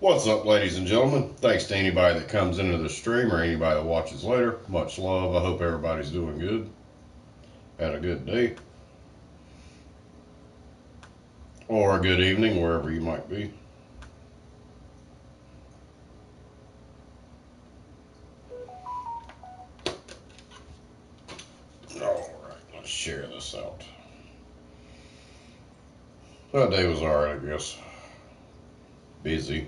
What's up, ladies and gentlemen? Thanks to anybody that comes into the stream or anybody that watches later. Much love. I hope everybody's doing good. Had a good day. Or a good evening, wherever you might be. Alright, let's share this out. That day was alright, I guess. Busy,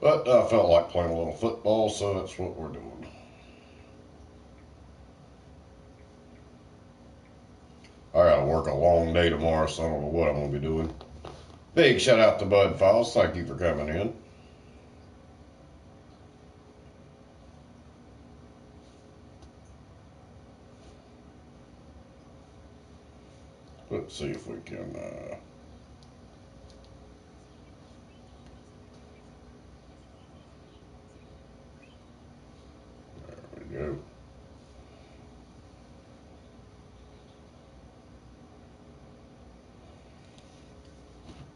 but I felt like playing a little football, so that's what we're doing. I gotta work a long day tomorrow, so I don't know what I'm gonna be doing. Big shout out to Bud Files. Thank you for coming in. Let's see if we can, there we go.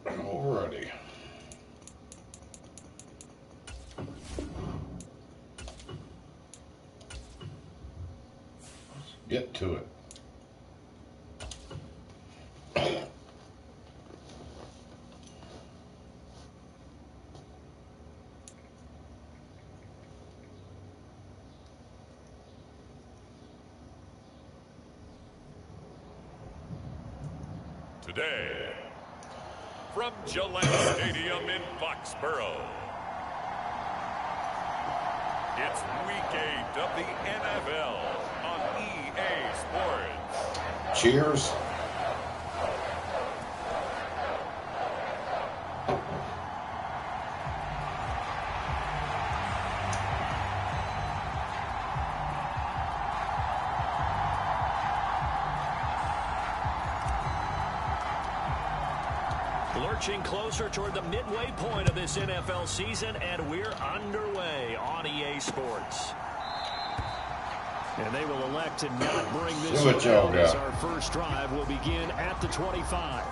Alrighty. Let's get to it. Today, from Gillette Stadium in Foxborough, it's Week 8 of the NFL on EA Sports. Cheers. Lurching closer toward the midway point of this NFL season, and we're underway on EA Sports. And they will elect to not bring this down as our first drive will begin at the 25.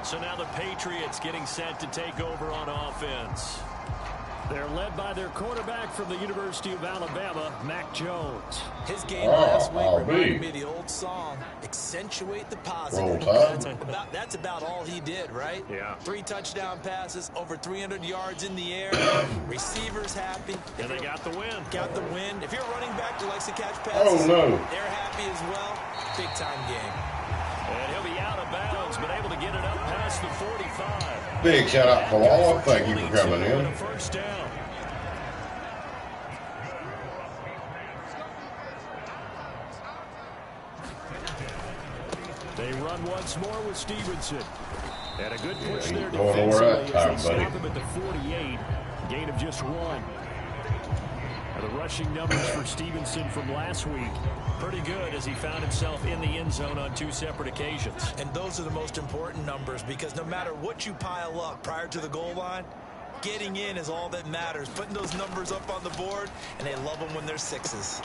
So now the Patriots getting set to take over on offense. They're led by their quarterback from the University of Alabama, Mac Jones. His game last week reminded me of the old song, accentuate the positive. That's about all he did, right? Yeah. 3 touchdown passes, over 300 yards in the air, receivers happy. And they got the win. Got the win. If you're a running back who likes to catch passes, they're happy as well. Big time game. And he'll be out of bounds, but able to get it up past the 45. Big shout out to Lala. Thank you for coming in. First down. They run once more with Stevenson. And a good push there defensively as they stop him at the 48. Gain of just 1. The rushing numbers for Stevenson from last week, pretty good as he found himself in the end zone on 2 separate occasions. And those are the most important numbers because no matter what you pile up prior to the goal line, getting in is all that matters. Putting those numbers up on the board, and they love them when they're 6s.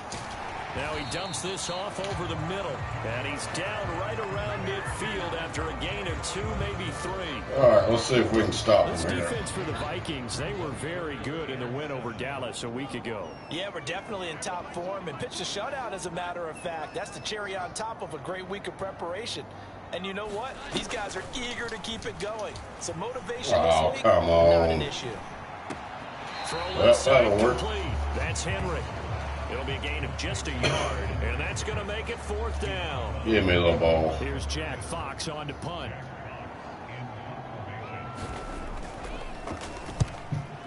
Now he dumps this off over the middle, and he's down right around midfield after a gain of 2, maybe 3. All right, let's see if we can stop him This here. defense for the Vikings, they were very good in the win over Dallas a week ago. Yeah, we're definitely in top form and pitched a shutout, as a matter of fact. That's the cherry on top of a great week of preparation. And you know what? These guys are eager to keep it going. So motivation this week, not an issue. Throw inside complete. That's Henry. It'll be a gain of just a yard, and that's going to make it 4th down. Give me the ball. Here's Jack Fox on to punt.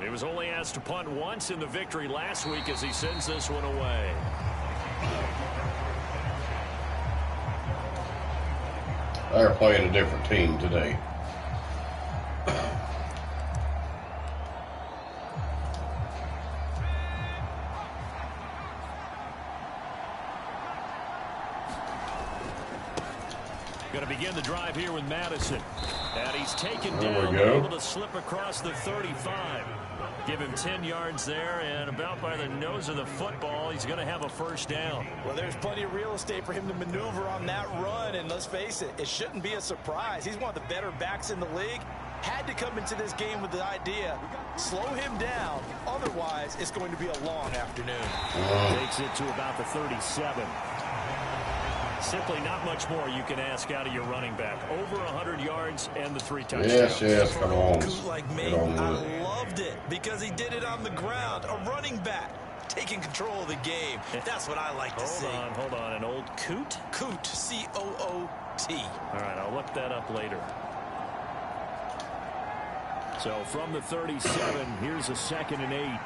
He was only asked to punt once in the victory last week as he sends this one away. They're playing a different team today. Going to begin the drive here with Madison. And he's taken down, able to slip across the 35. Give him 10 yards there, and about by the nose of the football, he's going to have a first down. Well, there's plenty of real estate for him to maneuver on that run, and let's face it, it shouldn't be a surprise. He's one of the better backs in the league. Had to come into this game with the idea, slow him down, otherwise it's going to be a long afternoon. Takes it to about the 37. Simply not much more you can ask out of your running back. Over 100 yards and the 3 touchdowns. Yes, come on. Like me, I loved it because he did it on the ground. A running back taking control of the game. That's what I like to see. Hold on. An old coot? Coot, C-O-O-T. All right, I'll look that up later. So from the 37, here's a 2nd and 8.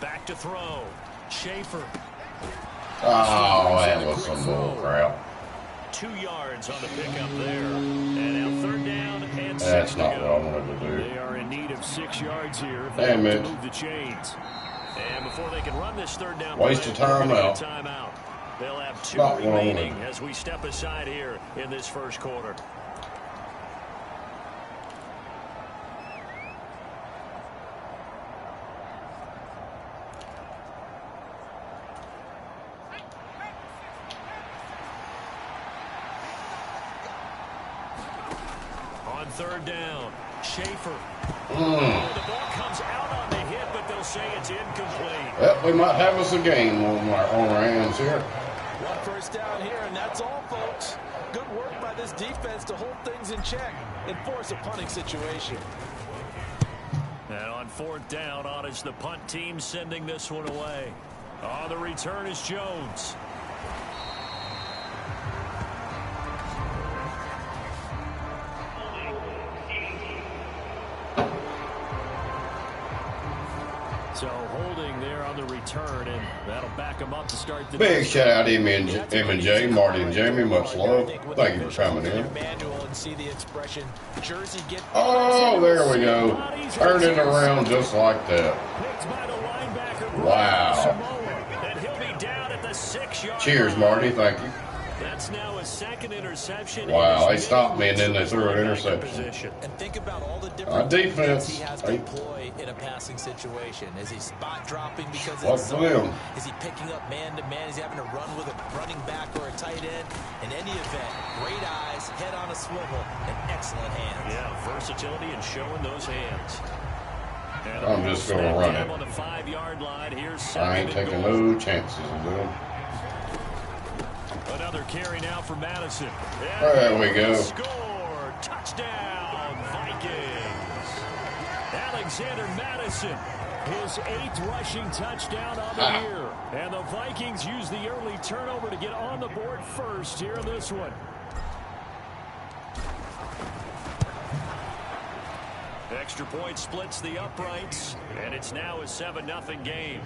Back to throw. Schaefer. Oh, that was some bull crap. 2 yards on the pickup there. And now 3rd down and 6 That's not to what I go. wanted to do. They are in need of 6 yards here if they Damn want it. to move the chains. And before they can run this 3rd down, Waste of time out. Timeout. They'll have 2 Not remaining wrong. as we step aside here in this first quarter. On 3rd down, Schaefer. The ball comes out on the hit, but they'll say it's incomplete. Well, we might have us a game on our hands here. 1 first down here, and that's all, folks. Good work by this defense to hold things in check and force a punting situation. And on 4th down, on is the punt team sending this one away. On the return is Jones. So holding there on the return, and that'll back him up to start the Big shout out to him and Jay, Marty and Jamie. Much love. Thank you for coming in. Oh, there we go. Turn it around just like that. Wow. And he'll be down at the 6-yard Cheers, line. Marty. Thank you. That's now a 2nd interception. Wow, they stopped me and then they threw an interception. And think about all the different defense. he has to deploy in a passing situation. Is he spot dropping because Luck it's for them. Is he picking up man to man? Is he having to run with a running back or a tight end? In any event, great eyes, head on a swivel, and excellent hands. Yeah, versatility and showing those hands. And I'm just going to run it. on the 5-yard line. Here's I ain't taking no chances of them. Another carry now for Madison. There we go. Score. Touchdown, Vikings. Alexander Madison, his 8th rushing touchdown of the year. And the Vikings use the early turnover to get on the board first here in this one. Extra point splits the uprights, and it's now a 7-0 game.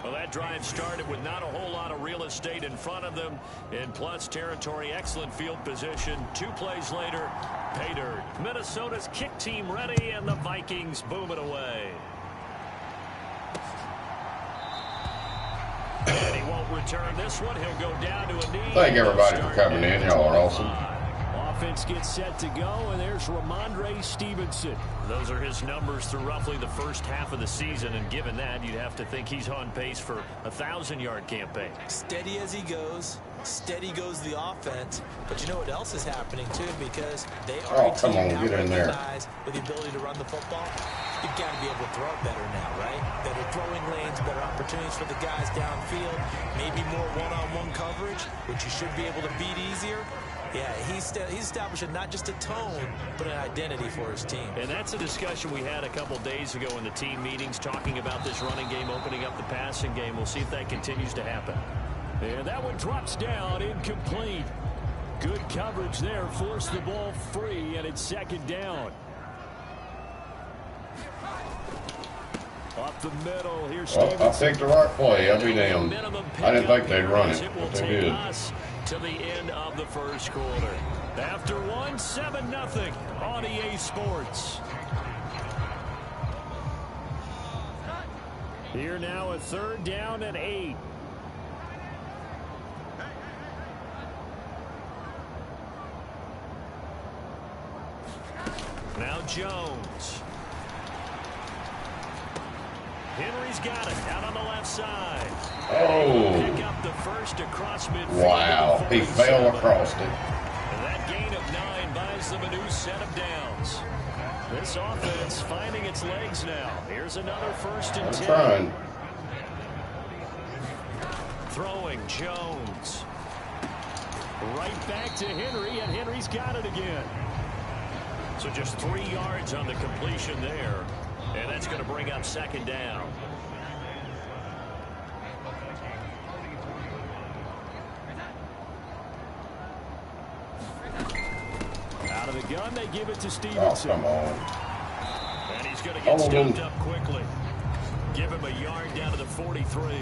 Well, that drive started with not a whole lot of real estate in front of them. In plus territory, excellent field position. 2 plays later, pay dirt. Minnesota's kick team ready, and the Vikings boom it away. And he won't return this one. He'll go down to a knee. Thank everybody for coming in. Y'all are awesome. Offense gets set to go, and there's Ramondre Stevenson. Those are his numbers through roughly the first half of the season, and given that, you'd have to think he's on pace for a 1,000-yard campaign. Steady as he goes. Steady goes the offense. But you know what else is happening, too, because they are a team now recognized with the ability to run the football. You've got to be able to throw better now, right? Better throwing lanes, better opportunities for the guys downfield, maybe more one-on-one coverage, which you should be able to beat easier. Yeah, he's establishing not just a tone, but an identity for his team. And that's a discussion we had a couple days ago in the team meetings, talking about this running game, opening up the passing game. We'll see if that continues to happen. And that one drops down, incomplete. Good coverage there, forced the ball free, and it's 2nd down. Up the middle, here's Stevenson. Well, I picked the right play. I'll be damned. I didn't think they'd run it, but they did. To the end of the first quarter. After 7-0 on EA Sports. Here now a 3rd down and 8. Now Jones. Henry's got it out on the left side. Oh. Pick up the first across midfield. Wow. He fell across it. And that gain of 9 buys them a new set of downs. This offense finding its legs now. Here's another 1st and 10. Trying. Throwing Jones. Right back to Henry, and Henry's got it again. So just 3 yards on the completion there. And that's going to bring up 2nd down. Out of the gun, they give it to Stevenson. Oh, come on. And he's going to get stumped up quickly. Give him a yard down to the 43.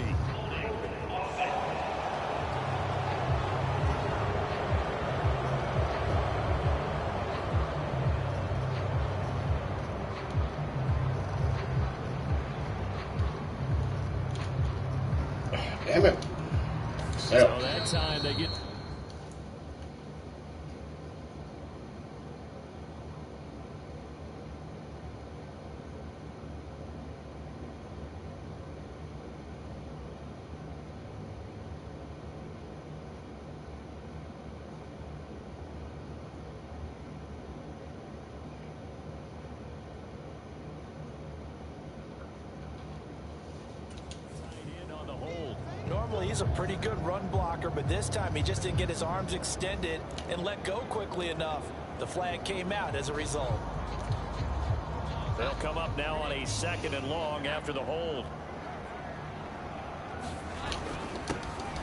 Damn it. So that time they get... Normally, he's a pretty good run blocker, but this time he just didn't get his arms extended and let go quickly enough. The flag came out as a result. They'll come up now on a 2nd and long after the hold.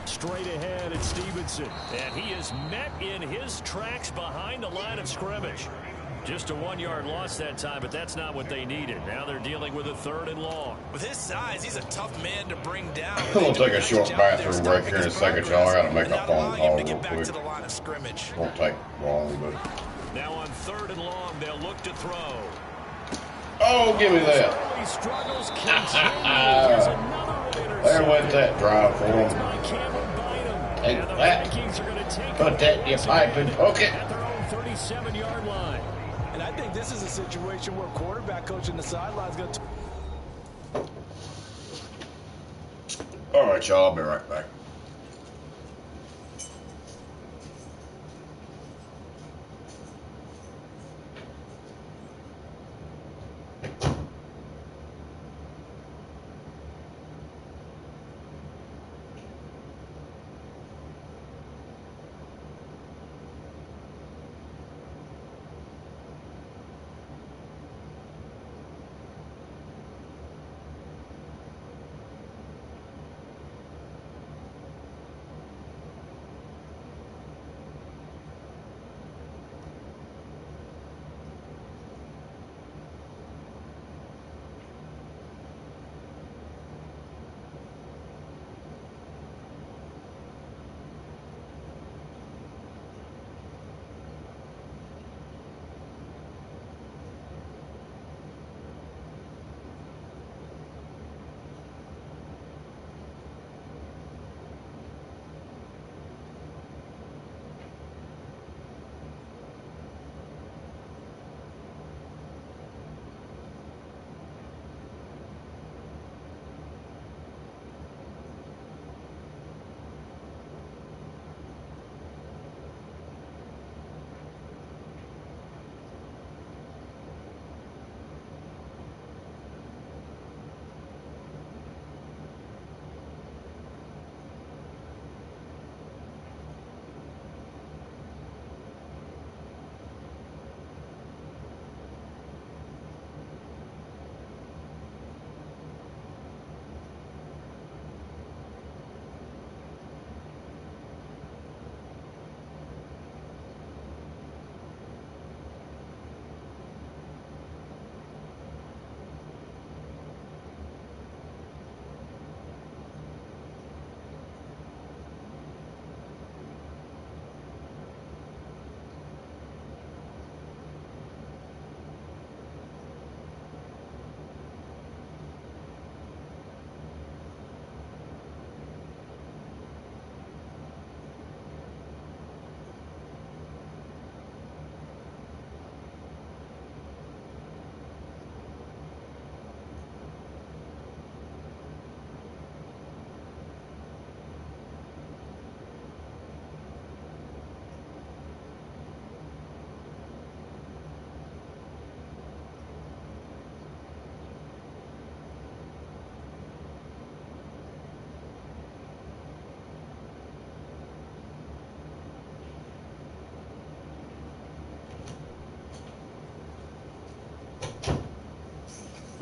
Straight ahead at Stevenson. And he is met in his tracks behind the line of scrimmage. Just a 1-yard loss that time, but that's not what they needed. Now they're dealing with a 3rd and long. With his size, he's a tough man to bring down. I'm going to take a short bathroom break here in a second, y'all. I got to make a phone call real quick. Won't take long, but... Now on 3rd and long, they'll look to throw. Oh, give me that. There went that drive for him. Take that. Put that in your pipe and poke it. At their own 37-yard line. And I think this is a situation where quarterback coach in the sideline is going to... All right, y'all. I'll be right back.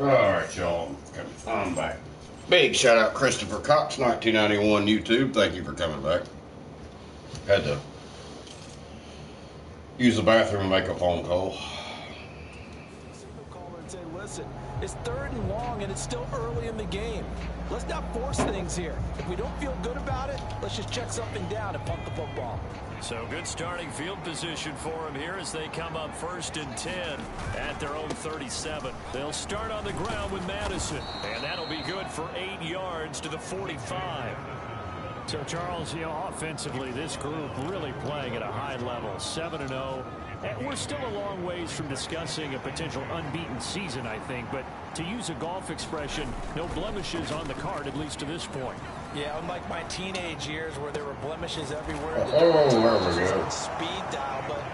Alright, y'all. I'm back. Big shout out Christopher Cox, 1991 YouTube. Thank you for coming back. Had to use the bathroom and make a phone call. Say, listen, it's 3rd and long and it's still early in the game. Let's not force things here. If we don't feel good about it, let's just check something down and punt the football. So good starting field position for them here as they come up 1st and 10 at their own 37. They'll start on the ground with Madison, and that'll be good for 8 yards to the 45. So, Charles, you know, offensively, this group really playing at a high level, 7-0. And we're still a long ways from discussing a potential unbeaten season, I think. But to use a golf expression, no blemishes on the card, at least to this point. Yeah, unlike my teenage years where there were blemishes everywhere. Oh, there we go. Speed dial, but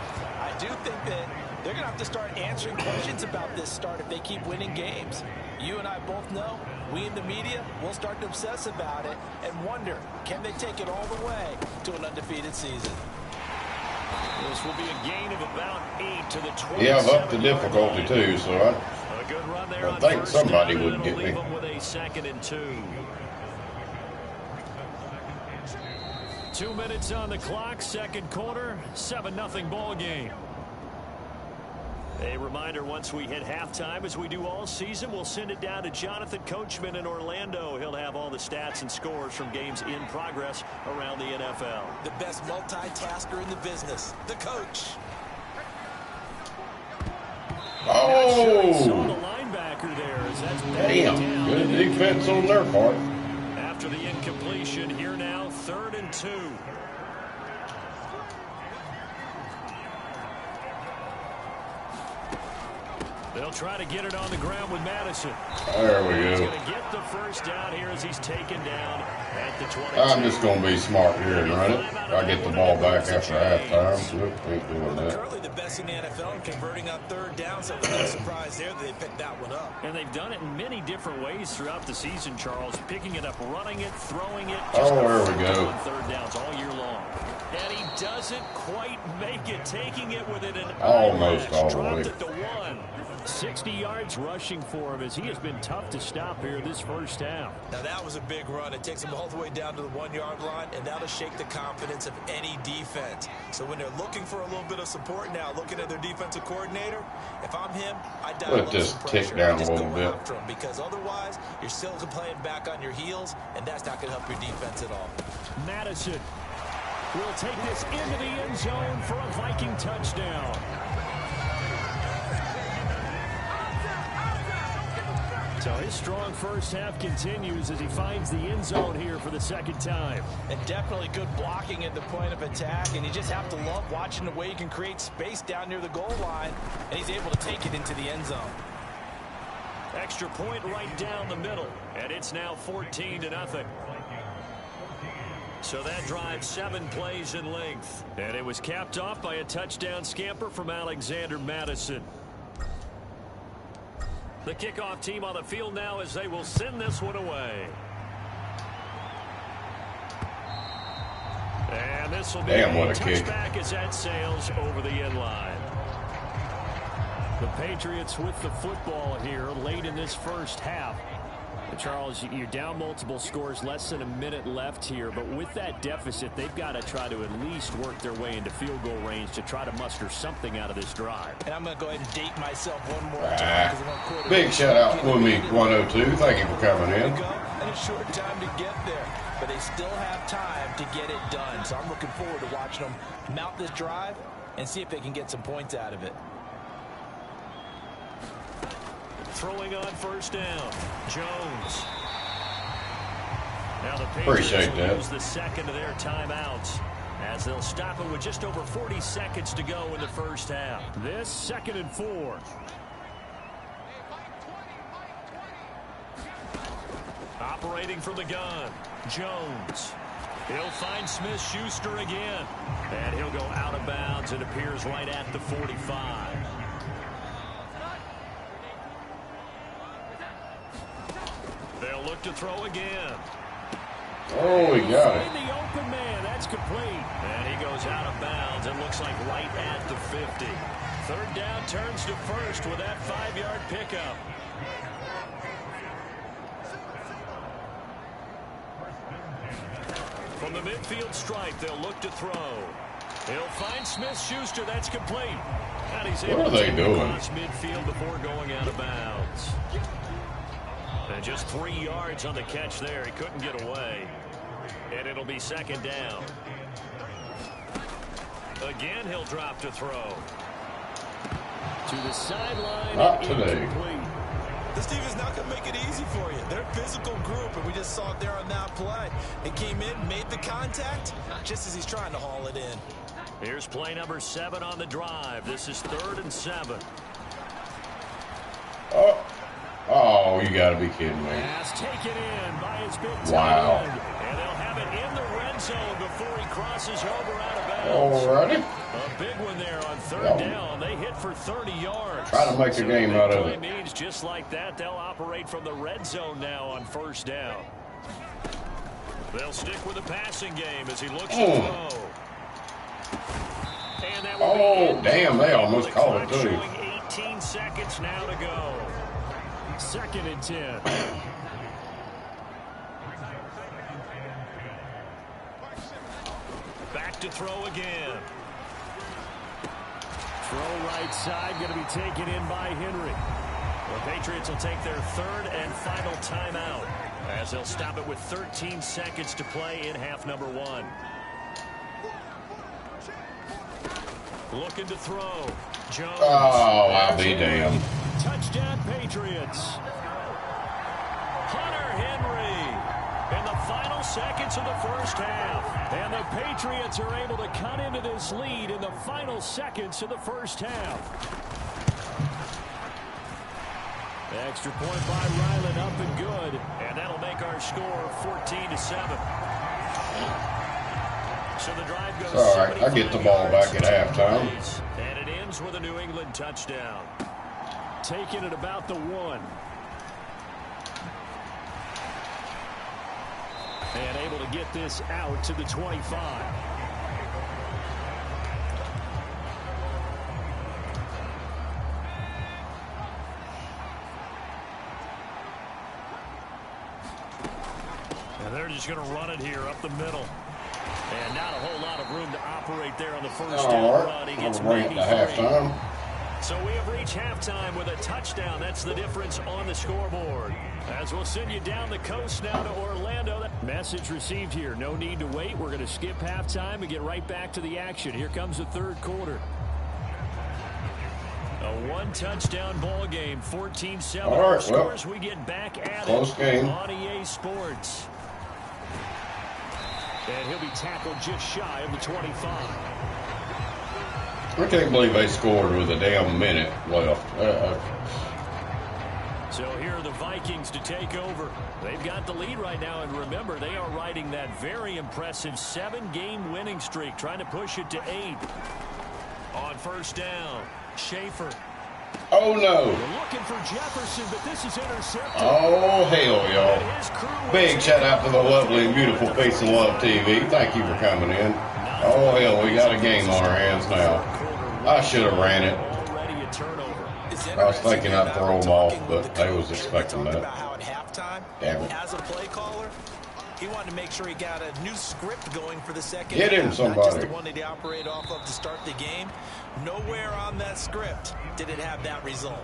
I do think that they're going to have to start answering questions about this start if they keep winning games. You and I both know, we in the media will start to obsess about it and wonder, can they take it all the way to an undefeated season? This will be a gain of about 8 to the 20. Yeah, I've upped the difficulty too, so a good run there I think somebody would get me. With a 2nd and 2. 2 minutes on the clock, 2nd quarter, 7-0 ball game. A reminder, once we hit halftime, as we do all season, we'll send it down to Jonathan Coachman in Orlando. He'll have all the stats and scores from games in progress around the NFL. The best multitasker in the business, the coach. Oh! Saw the linebacker there. As that's damn, good defense on their part. After the incompletion, here now, 3rd and 2. They'll try to get it on the ground with Madison. There we He's go. going to get the first down here as he's taken down at the 22. I'm just going to be smart here and run it. I get the ball back after halftime. Nope, ain't doing that. Currently the best in the NFL in converting on 3rd down, so it's no surprise there that they picked that one up. And they've done it in many different ways throughout the season, Charles. Picking it up, running it, throwing it. Oh, there we go. On 3rd downs all year long. And he doesn't quite make it, taking it within an almost all the dropped way. it to 1. 60 yards rushing for him as he has been tough to stop here this first half. Now that was a big run. It takes him all the way down to the 1-yard line, and that'll shake the confidence of any defense. So when they're looking for a little bit of support now, looking at their defensive coordinator, if I'm him, I'd dial up some pressure. Tick down just a little go bit. after him, because otherwise you're still playing back on your heels, and that's not going to help your defense at all. Madison will take this into the end zone for a Viking touchdown. So his strong first half continues as he finds the end zone here for the 2nd time. And definitely good blocking at the point of attack, and you just have to love watching the way he can create space down near the goal line, and he's able to take it into the end zone. Extra point right down the middle, and it's now 14-0. So that drive 7 plays in length, and it was capped off by a touchdown scamper from Alexander Madison. The kickoff team on the field now as they will send this one away. And this will be a touchback as that sails over the end line. The Patriots with the football here late in this first half. Charles, you're down multiple scores, less than a minute left here, but with that deficit, they've got to try to at least work their way into field goal range to try to muster something out of this drive. And I'm going to go ahead and date myself one more time. Big shout out, Quimmy 102. Thank you for coming in. And a short time to get there, but they still have time to get it done. So I'm looking forward to watching them mount this drive and see if they can get some points out of it. Throwing on first down, Jones. Now the Patriots will use the 2nd of their timeouts as they'll stop it with just over 40 seconds to go in the first half. This 2nd and 4. Operating from the gun, Jones. He'll find Smith-Schuster again, and he'll go out of bounds. It appears right at the 45. They'll look to throw again. Oh, he got it. The open man, that's complete. And he goes out of bounds. It looks like right at the 50. Third down turns to first with that 5-yard pickup. From the midfield stripe, they'll look to throw. He'll find Smith-Schuster. That's complete. And he's able what are they to doing? Across midfield before going out of bounds. And just 3 yards on the catch there. He couldn't get away. And it'll be second down. Again, he'll drop to throw. To the sideline. Not today. Incomplete. This team is not going to make it easy for you. They're a physical group, and we just saw it there on that play. It came in, made the contact, just as he's trying to haul it in. Here's play number 7 on the drive. This is 3rd and 7. Oh, you got to be kidding me. Pass taken in by his big tight Wow. end. And they'll have it in the red zone before he crosses over out of bounds. Alrighty. A big one there on 3rd down. They hit for 30 yards. Try to make a game out of it. Means just like that, they'll operate from the red zone now on 1st down. They'll stick with the passing game as he looks to throw. And that will be damn, they almost called it too. Showing 18 seconds now to go. 2nd and 10. Back to throw again. Throw right side, going to be taken in by Henry. The Patriots will take their 3rd and final timeout as they'll stop it with 13 seconds to play in half number 1. Looking to throw. Jones. Oh, I'll be damned. Touchdown Patriots. Hunter Henry in the final seconds of the 1st half. And the Patriots are able to cut into this lead in the final seconds of the 1st half. Extra point by Ryland up and good. And that'll make our score 14-7. So the drive goes. All right, I get the ball back at halftime. And it ends with a New England touchdown. Taking it about the 1. And able to get this out to the 25. And they're just going to run it here up the middle. And not a whole lot of room to operate there on the 1st down run. He gets bring it to halftime. So we have reached halftime with a touchdown. That's the difference on the scoreboard. As we'll send you down the coast now to Orlando. Message received here. No need to wait. We're going to skip halftime and get right back to the action. Here comes the 3rd quarter. A 1-touchdown ball game, 14-7. All right, Scores we get back at close it game on EA Sports. And he'll be tackled just shy of the 25. I can't believe they scored with a damn minute left. So here are the Vikings to take over. They've got the lead right now, and remember, they are riding that very impressive 7-game winning streak, trying to push it to 8. On 1st down, Schaefer. Oh, no. They're looking for Jefferson, but this is intercepted. Oh, hell, y'all. Big shout out to the lovely and beautiful Peace and Love TV. Thank you for coming in. Oh, hell, we got a game on our hands now. I should have ran it. I was thinking I'd throw them off, but I was expecting that. Damn it. As a play caller, he wanted to make sure he got a new script going for the second Hit him, half, somebody. not just the one that he operated off of to start the game. Nowhere on that script did it have that result.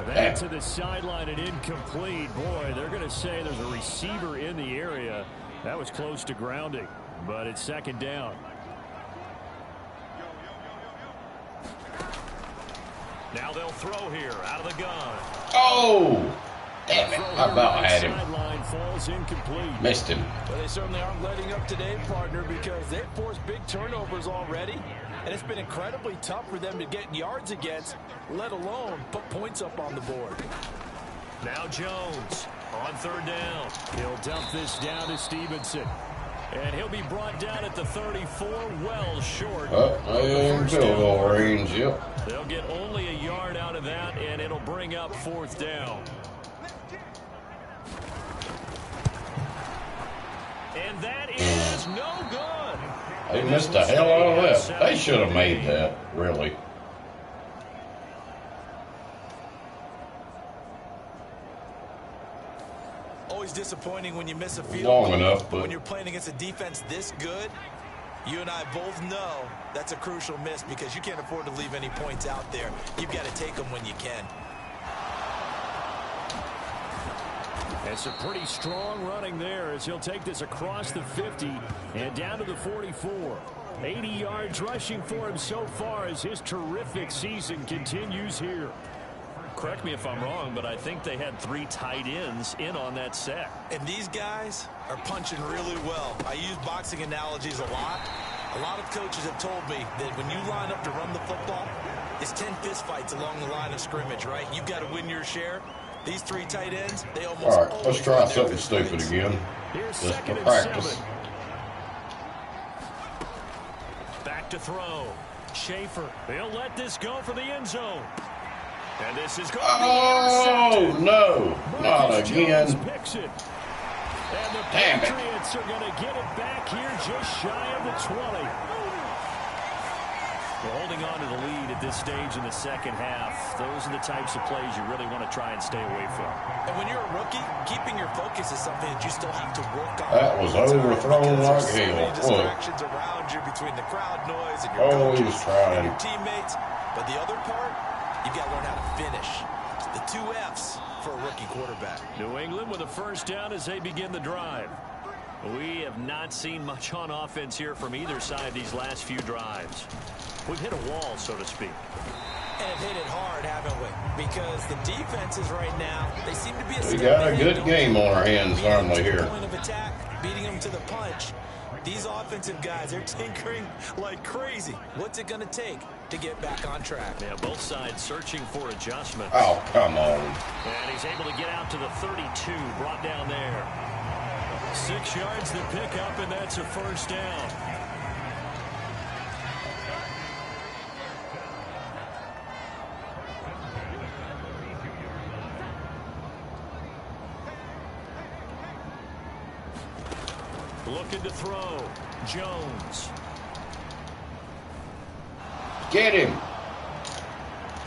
Back to the sideline and incomplete. Boy, they're going to say there's a receiver in the area. That was close to grounding, but it's 2nd down. Now they'll throw here out of the gun. Oh! Damn it. I about had him. Sideline falls incomplete. Missed him. Well, they certainly aren't letting up today, partner, because they've forced big turnovers already. And it's been incredibly tough for them to get yards against, let alone put points up on the board. Now Jones on 3rd down. He'll dump this down to Stevenson. And he'll be brought down at the 34, well short. In field goal range, yep. They'll get only a yard out of that, and it'll bring up 4th down. And that is no good. They missed the hell out of that. They should have made that, really. Always disappointing when you miss a field Long goal, enough, but when you're playing against a defense this good, you and I both know that's a crucial miss because you can't afford to leave any points out there. You've got to take them when you can. It's a pretty strong running there as he'll take this across the 50 and down to the 44. 80 yards rushing for him so far as his terrific season continues here. Correct me if I'm wrong, but I think they had 3 tight ends in on that set. And these guys are punching really well. I use boxing analogies a lot. A lot of coaches have told me that when you line up to run the football, it's 10 fist fights along the line of scrimmage, right? You've got to win your share. These 3 tight ends, they almost all right, let's try something stupid again. Here's just for 2nd and practice. 7. Back to throw. Schaefer, they'll let this go for the end zone. And this is going to be intercepted. No, not Marcus again. Jones picks it. And the Damn it. Patriots are going to get it back here just shy of the 20. We're holding on to the lead at this stage in the second half. Those are the types of plays you really want to try and stay away from. And when you're a rookie, keeping your focus is something that you still have to work on. That was overthrown like so many hell. distractions around you between the crowd noise and your coaches he's trying. and your teammates. But the other part, you've got to learn how to finish. The 2 F's for a rookie quarterback. New England with a first down as they begin the drive. We have not seen much on offense here from either side these last few drives. We've hit a wall, so to speak. And hit it hard, haven't we? Because the defenses right now, they seem to be a We got a good game on our hands, aren't we, here? Point of attack, beating them to the punch. These offensive guys, they're tinkering like crazy. What's it going to take to get back on track? Yeah, both sides searching for adjustments. Oh, come on. And he's able to get out to the 32, brought down there. 6 yards to pick up, and that's a first down. Looking to throw. Jones. Get him.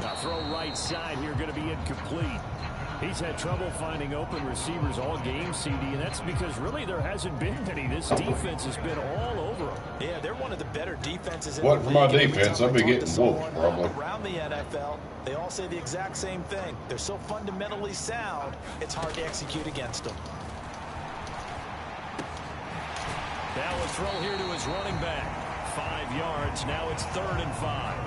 Now throw right side here, going to be incomplete. He's had trouble finding open receivers all game, CD, and that's because really there hasn't been any. This defense has been all over them. Yeah, they're one of the better defenses in What the for my league. defense? I'll be getting whooped, probably. Around the NFL, they all say the exact same thing. They're so fundamentally sound, it's hard to execute against them. Now a throw here to his running back. 5 yards. Now it's 3rd and 5.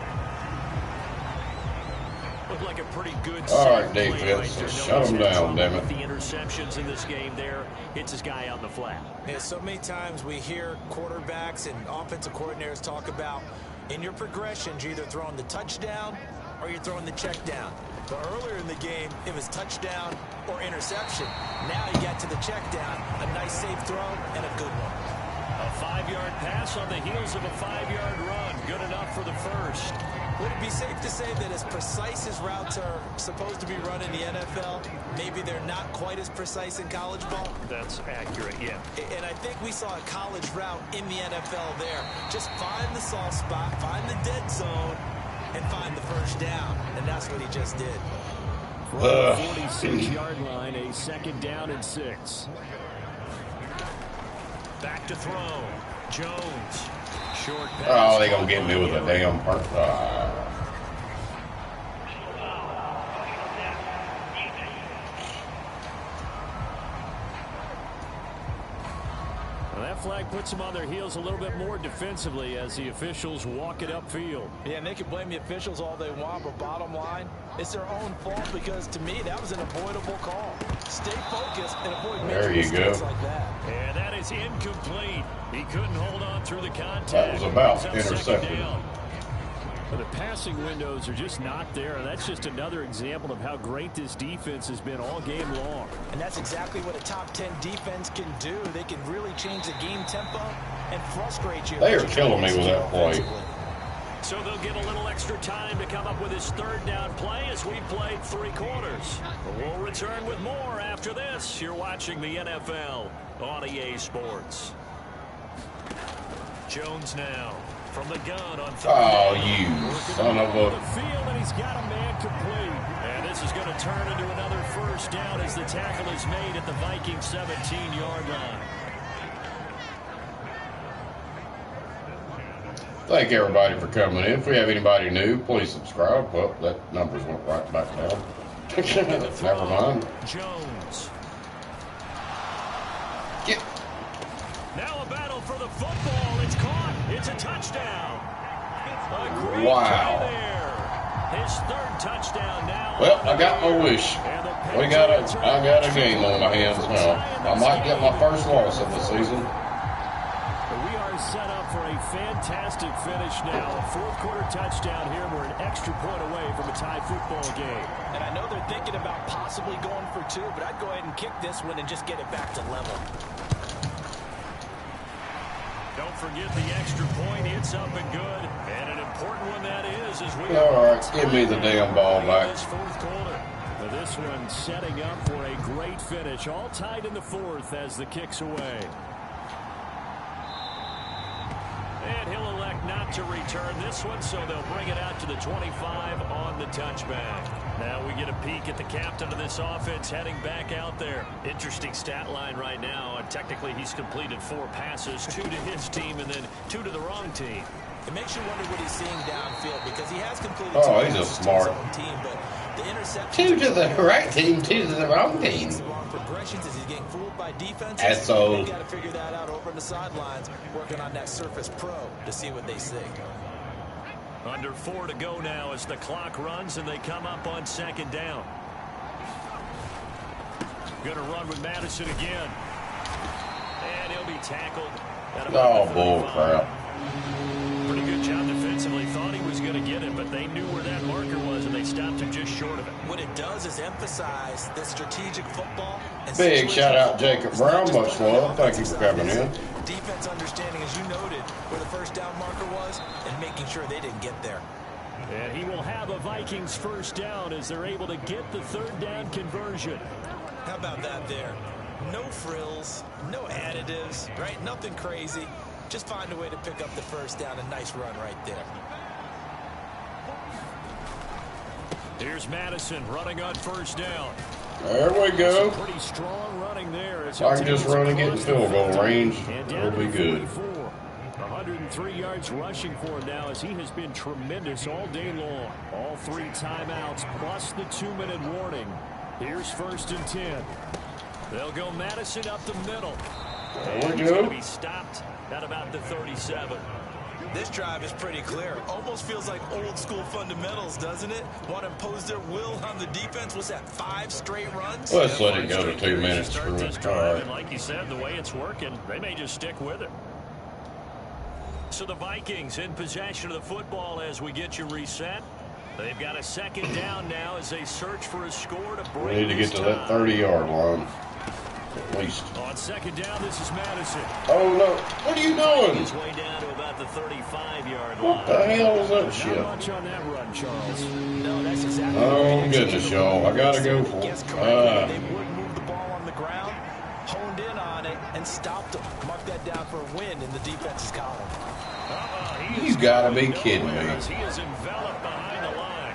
Looked like a pretty good all right, play defense. right Just shut them down, damn it. The interceptions in this game there. Hits his guy out in the flat. Yeah, so many times we hear quarterbacks and offensive coordinators talk about in your progressions, you're either throwing the touchdown or you're throwing the check down. But earlier in the game, it was touchdown or interception. Now you got to the check down, a nice safe throw and a good one. A 5-yard pass on the heels of a 5-yard run. Good enough for the first. Would it be safe to say that as precise as routes are supposed to be run in the NFL, maybe they're not quite as precise in college ball? That's accurate, yeah. And I think we saw a college route in the NFL there. Just find the soft spot, find the dead zone, and find the first down. And that's what he just did. From the 46-yard line, a 2nd down and 6. Back to throw. Jones. Short pass. Oh, they gonna get me with a damn part. Well, that flag puts them on their heels a little bit more defensively as the officials walk it upfield. Yeah, and they can blame the officials all they want, but bottom line, it's their own fault because, to me, that was an avoidable call. Stay focused and avoid making mistakes like that. And that is incomplete. He couldn't hold on through the contact. That was about intercepted. But the passing windows are just not there. And that's just another example of how great this defense has been all game long. And that's exactly what a top 10 defense can do. They can really change the game tempo and frustrate you. They are killing me with that play. So they'll get a little extra time to come up with his third down play as we played 3 quarters. We'll return with more after this. You're watching the NFL on EA Sports. Jones now from the gun on third. Oh, you son of a... The field, and he's got a man complete. And this is going to turn into another first down as the tackle is made at the Vikings 17-yard line. Thank everybody for coming in. If we have anybody new, please subscribe. Well, that numbers went right back down. Never mind. Jones. Get. Now a battle for the football. It's caught. It's a touchdown. A great Wow. play there. His third touchdown now. Well, I got my wish. I got a game on my hands now. I might get my first loss of the season. We are set up for a fantastic finish now. A fourth-quarter touchdown here. We're an extra point away from a tie football game. And I know they're thinking about possibly going for 2, but I'd go ahead and kick this one and just get it back to level. Don't forget the extra point. It's up and good. And an important one that is as we All right, give me the damn ball back. This fourth quarter. This one setting up for a great finish. All tied in the fourth as the kick's away. And he'll elect not to return this one, so they'll bring it out to the 25 on the touchback. Now we get a peek at the captain of this offense heading back out there. Interesting stat line right now. Technically, he's completed 4 passes, 2 to his team and then 2 to the wrong team. It makes you wonder what he's seeing downfield because he has completed 2 Oh, he's a passes smart. to his own team, but the interception 2 to the right team, 2 to the wrong team. Progressions as he's getting fooled by defenses. Asshole. They've got to figure that out over on the sidelines, working on that Surface Pro to see what they see. Under 4 to go now as the clock runs and they come up on second down. Going to run with Madison again. And he'll be tackled. Oh, bull crap. Pretty good job defensively. Thought he was going to get it, but they knew where that marker was, and they stopped him just short of it. What it does is emphasize the strategic football. And Big shout out Jacob Brown. Much love. Thank you for coming in. Defense understanding, as you noted, where the first down marker was and making sure they didn't get there. And he will have a Vikings first down as they're able to get the third down conversion. How about that there? No frills, no additives, right? Nothing crazy. Just find a way to pick up the first down. A nice run right there. Here's Madison running on first down. There we go. Pretty strong running there. I can just run and get in field goal range. It'll be good. 103 yards rushing for him now as he has been tremendous all day long. All 3 timeouts plus the 2-minute warning. Here's 1st and 10. They'll go Madison up the middle. There we He's going go. to be stopped at about the 37. This drive is pretty clear. Almost feels like old school fundamentals, doesn't it? Want to impose their will on the defense. What's that, 5 straight runs? Let's let it go to 2 minutes. Screw it. All right. And like you said, the way it's working, they may just stick with it. So the Vikings in possession of the football as we get you reset. They've got a second down now as they search for a score to break. We need to get to that 30-yard line. At least. On second down, this is Madison. Oh, no. What are you doing? He's way down to about the 35-yard line. What the hell is that shit? Not much on that run, Charles. No, that's exactly Oh, goodness, y'all. I got to go for Guess it. correctly. They would move the ball on the ground, honed in on it, and stopped them. Mark that down for a win in the defense's column. You got to be kidding me. He is enveloped behind the line.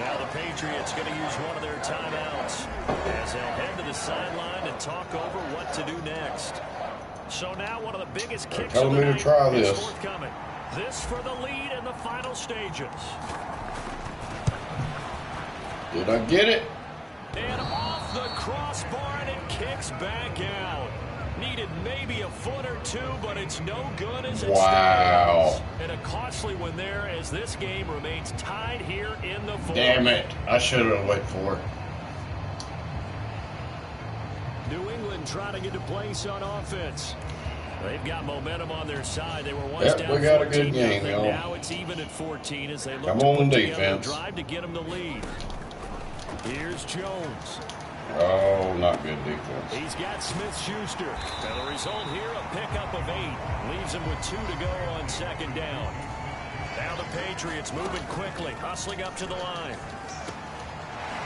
Now the Patriots going to use one of their timeouts as they'll head to the sideline and talk over what to do next. So now one of the biggest kicks of the night is forthcoming. This for the lead in the final stages. Did I get it? And off the crossbar, and it kicks back out. Needed maybe a foot or 2, but it's no good as it stands. And a costly one there as this game remains tied here in the fourth. Damn it. I should have went for it. New England trying to get to place on offense. They've got momentum on their side. They were once down we got a good game, y'all. Now it's even at 14 as they look Come to on, put together defense. a drive to get them the lead. Here's Jones. Oh, not good defense. He's got Smith-Schuster. And the result here, a pickup of 8. Leaves him with 2 to go on second down. Now the Patriots moving quickly, hustling up to the line.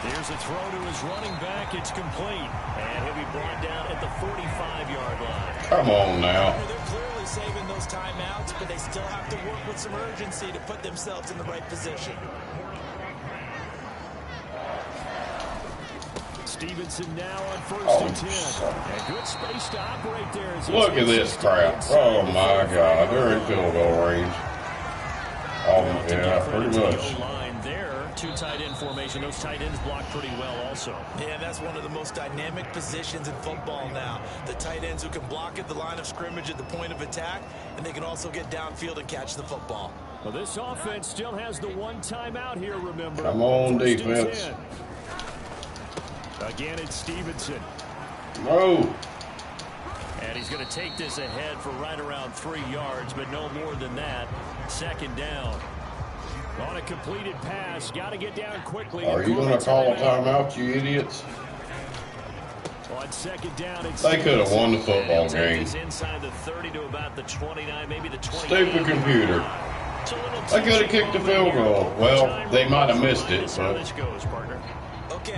Here's a throw to his running back. It's complete. And he'll be brought down at the 45-yard line. Come on now. They're clearly saving those timeouts, but they still have to work with some urgency to put themselves in the right position. Stevenson now on first and 10. And good space to operate there. Look at this crap. Oh, my God. They're in field goal range. Oh, yeah, pretty much. Two tight end formation. Those tight ends block pretty well also. Yeah, that's one of the most dynamic positions in football now. The tight ends who can block at the line of scrimmage at the point of attack, and they can also get downfield and catch the football. Well, this offense still has the one timeout here, remember. Come on, defense. Again, it's Stevenson. No. And he's going to take this ahead for right around 3 yards, but no more than that. Second down. On a completed pass, got to get down quickly. Are you going to call a timeout, you idiots? On second down, they could have won the football game. Inside the 30 to about the 29, maybe the 28. Stupid computer. They could have kicked the field goal. Well, they might have missed it, but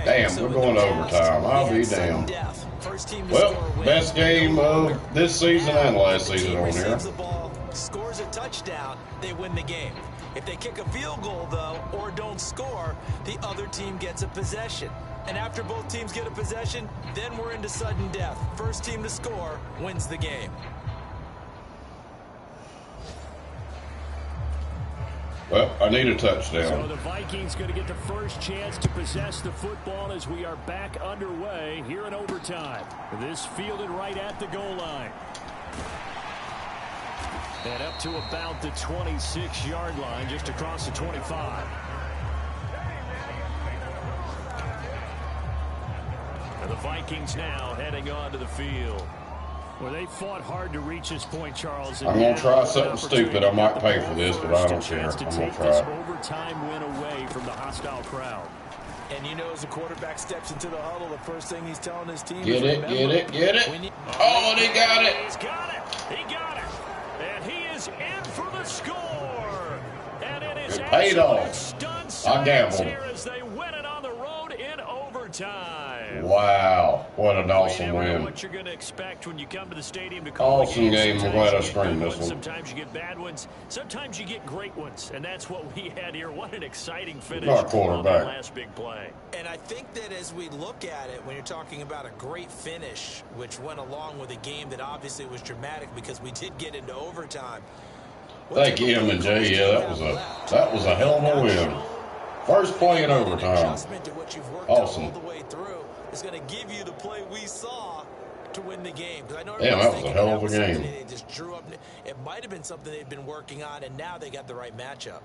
damn, we're going to overtime. I'll be damned. Well, best game of this season and last season on here. Scores a touchdown, they win the game. If they kick a field goal, though, or don't score, the other team gets a possession. And after both teams get a possession, then we're into sudden death. First team to score wins the game. Well, I need a touchdown. So the Vikings going to get the first chance to possess the football as we are back underway here in overtime. This fielded right at the goal line. And up to about the 26-yard line, just across the 25. And the Vikings now heading onto the field. Well, they fought hard to reach this point, Charles. I'm going to try something stupid. I might pay for this, but I don't care. I'm going to try it. Overtime win away from the hostile crowd. And you know, as the quarterback steps into the huddle, the first thing he's telling his team is, get it. Oh, and he got it. He's got it. He got it. And he is in for the score. And it is paid off. I gambled. Here as they win it on the road in overtime. Wow, what an awesome win. What you're going to expect when you come to the stadium to call awesome game. I'm glad I streamed this one. Sometimes you get bad ones, sometimes you get great ones, and that's what we had here. What an exciting finish Our quarterback. On the last big play. And I think that as we look at it, when you're talking about a great finish, which went along with a game that obviously was dramatic because we did get into overtime. Thank you, M&J. Yeah, that was a hell of a win. First play in overtime. Awesome. Is going to give you the play we saw to win the game. I know that was a hell of a game. They just drew up. It might have been something they've been working on, and now they got the right matchup.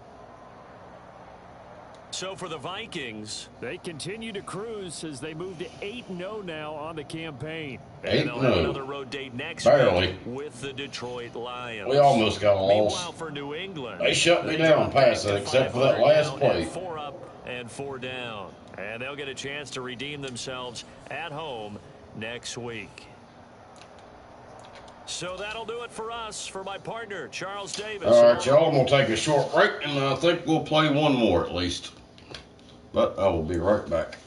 So for the Vikings, they continue to cruise as they move to 8-0 now on the campaign. And they'll have another road date next week with the Detroit Lions. We almost got a loss. Meanwhile, for New England, they shut me down passing except for that last play. 4 up and 4 down. And they'll get a chance to redeem themselves at home next week. So that'll do it for us. For my partner, Charles Davis. All right, y'all. I'm going to take a short break, and I think we'll play one more at least. But I will be right back.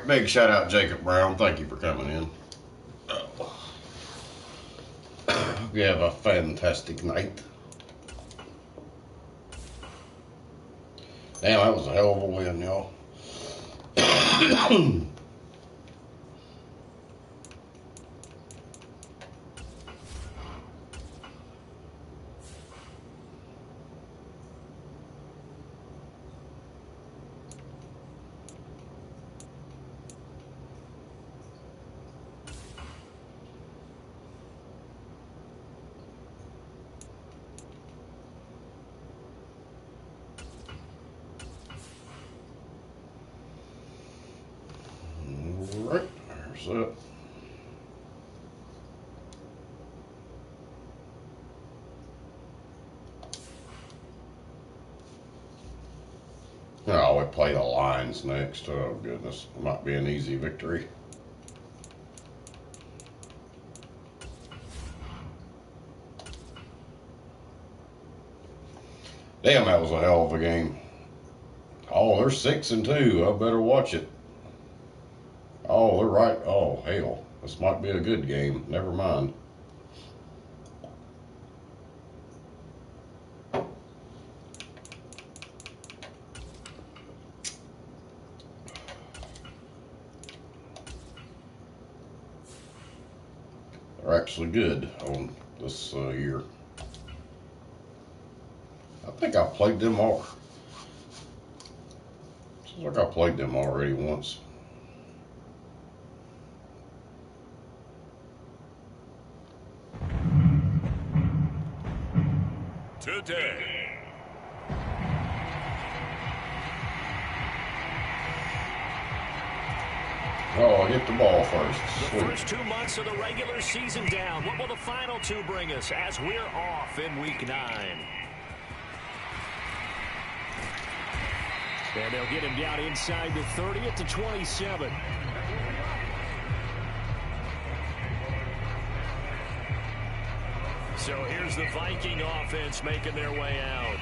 right, big shout out Jacob Brown. Thank you for coming in. You have a fantastic night. Damn, that was a hell of a win, y'all. Right, there's that. Oh, we play the Lions next. Oh, goodness. Might be an easy victory. Damn, that was a hell of a game. Oh, they're 6-2. I better watch it. Oh, they're right. Oh, hell. This might be a good game. Never mind. They're actually good on this year. I think I played them all. Seems like I played them already once. Today. Oh, I hit the ball first. The first 2 months of the regular season down. What will the final 2 bring us as we're off in week 9? And they'll get him down inside the 30 at the 27. So here's the Viking offense making their way out.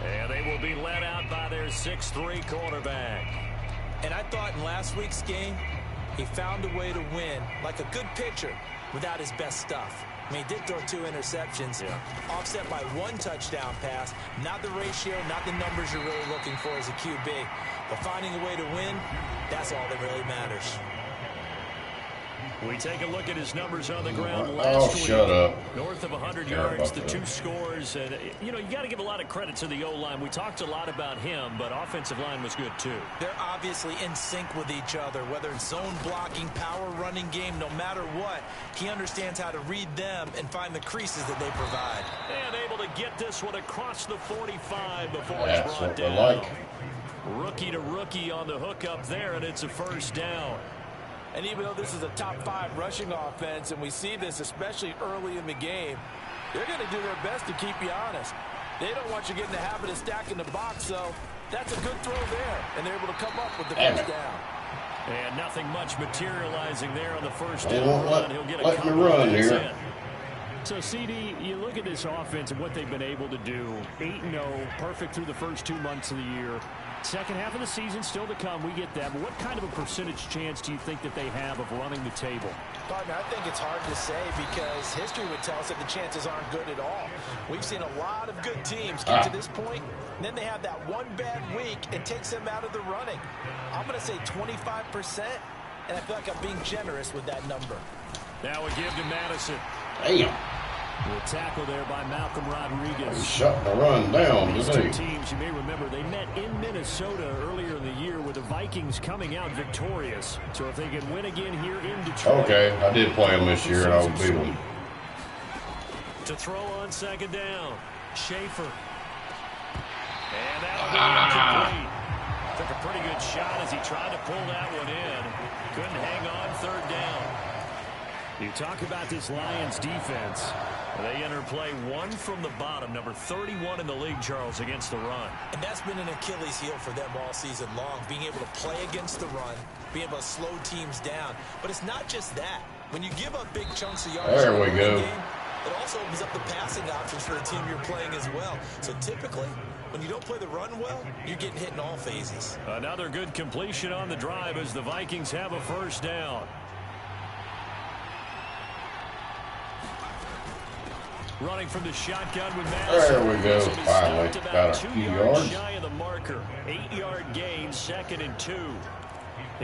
And they will be led out by their 6'3" quarterback. And I thought in last week's game, he found a way to win, like a good pitcher, without his best stuff. I mean, he did throw 2 interceptions, offset by 1 touchdown pass. Not the ratio, not the numbers you're really looking for as a QB. But finding a way to win, that's all that really matters. We take a look at his numbers on the ground last week. Shut up. North of 100 yards, the 2 scores. And, you know, you got to give a lot of credit to the O-line. We talked a lot about him, but offensive line was good, too. They're obviously in sync with each other, whether it's zone blocking, power running game, no matter what. He understands how to read them and find the creases that they provide. And able to get this one across the 45 before That's it's brought what down. they like. Rookie to rookie on the hook up there, and it's a first down. And even though this is a top 5 rushing offense, and we see this especially early in the game, they're going to do their best to keep you honest. They don't want you getting the habit of stacking the box, so that's a good throw there. And they're able to come up with the first down. And nothing much materializing there on the first They down won't run. He'll get a let me run here. So, CD, you look at this offense and what they've been able to do. 8-0, perfect through the first 2 months of the year. Second half of the season still to come. We get that. But what kind of a percentage chance do you think that they have of running the table? Partner, I think it's hard to say because history would tell us that the chances aren't good at all. We've seen a lot of good teams get to this point, and then they have that one bad week and takes them out of the running. I'm going to say 25%, and I feel like I'm being generous with that number. Now a give to Madison. Damn. The tackle there by Malcolm Rodriguez. He's shutting the run down These today. 2 teams, you may remember, they met in Minnesota earlier in the year with the Vikings coming out victorious. So if they can win again here in Detroit. Okay, I did play them this year, and I would beat them. To throw on second down, Schaefer. And that'll be incomplete. Took a pretty good shot as he tried to pull that one in. Couldn't hang on third down. You talk about this Lions defense. They enter play 1 from the bottom, number 31 in the league, Charles, against the run. And that's been an Achilles heel for them all season long, being able to play against the run, being able to slow teams down. But it's not just that. When you give up big chunks of yards there in we the go. game, it also opens up the passing options for the team you're playing as well. So typically, When you don't play the run well, you're getting hit in all phases. Another good completion on the drive as the Vikings have a first down. Running from the shotgun with Madison. There we go. Finally got a few yards. Shy of the marker. 8-yard gain, 2nd and 2.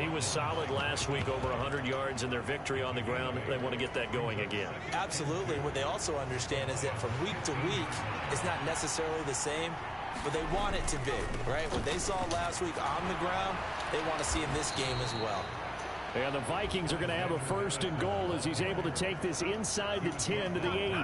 He was solid last week, over 100 yards in their victory on the ground. They want to get that going again. Absolutely. What they also understand is that from week to week, it's not necessarily the same, but they want it to be, right? What they saw last week on the ground, they want to see in this game as well. And the Vikings are going to have a 1st and goal as he's able to take this inside the 10 to the 8.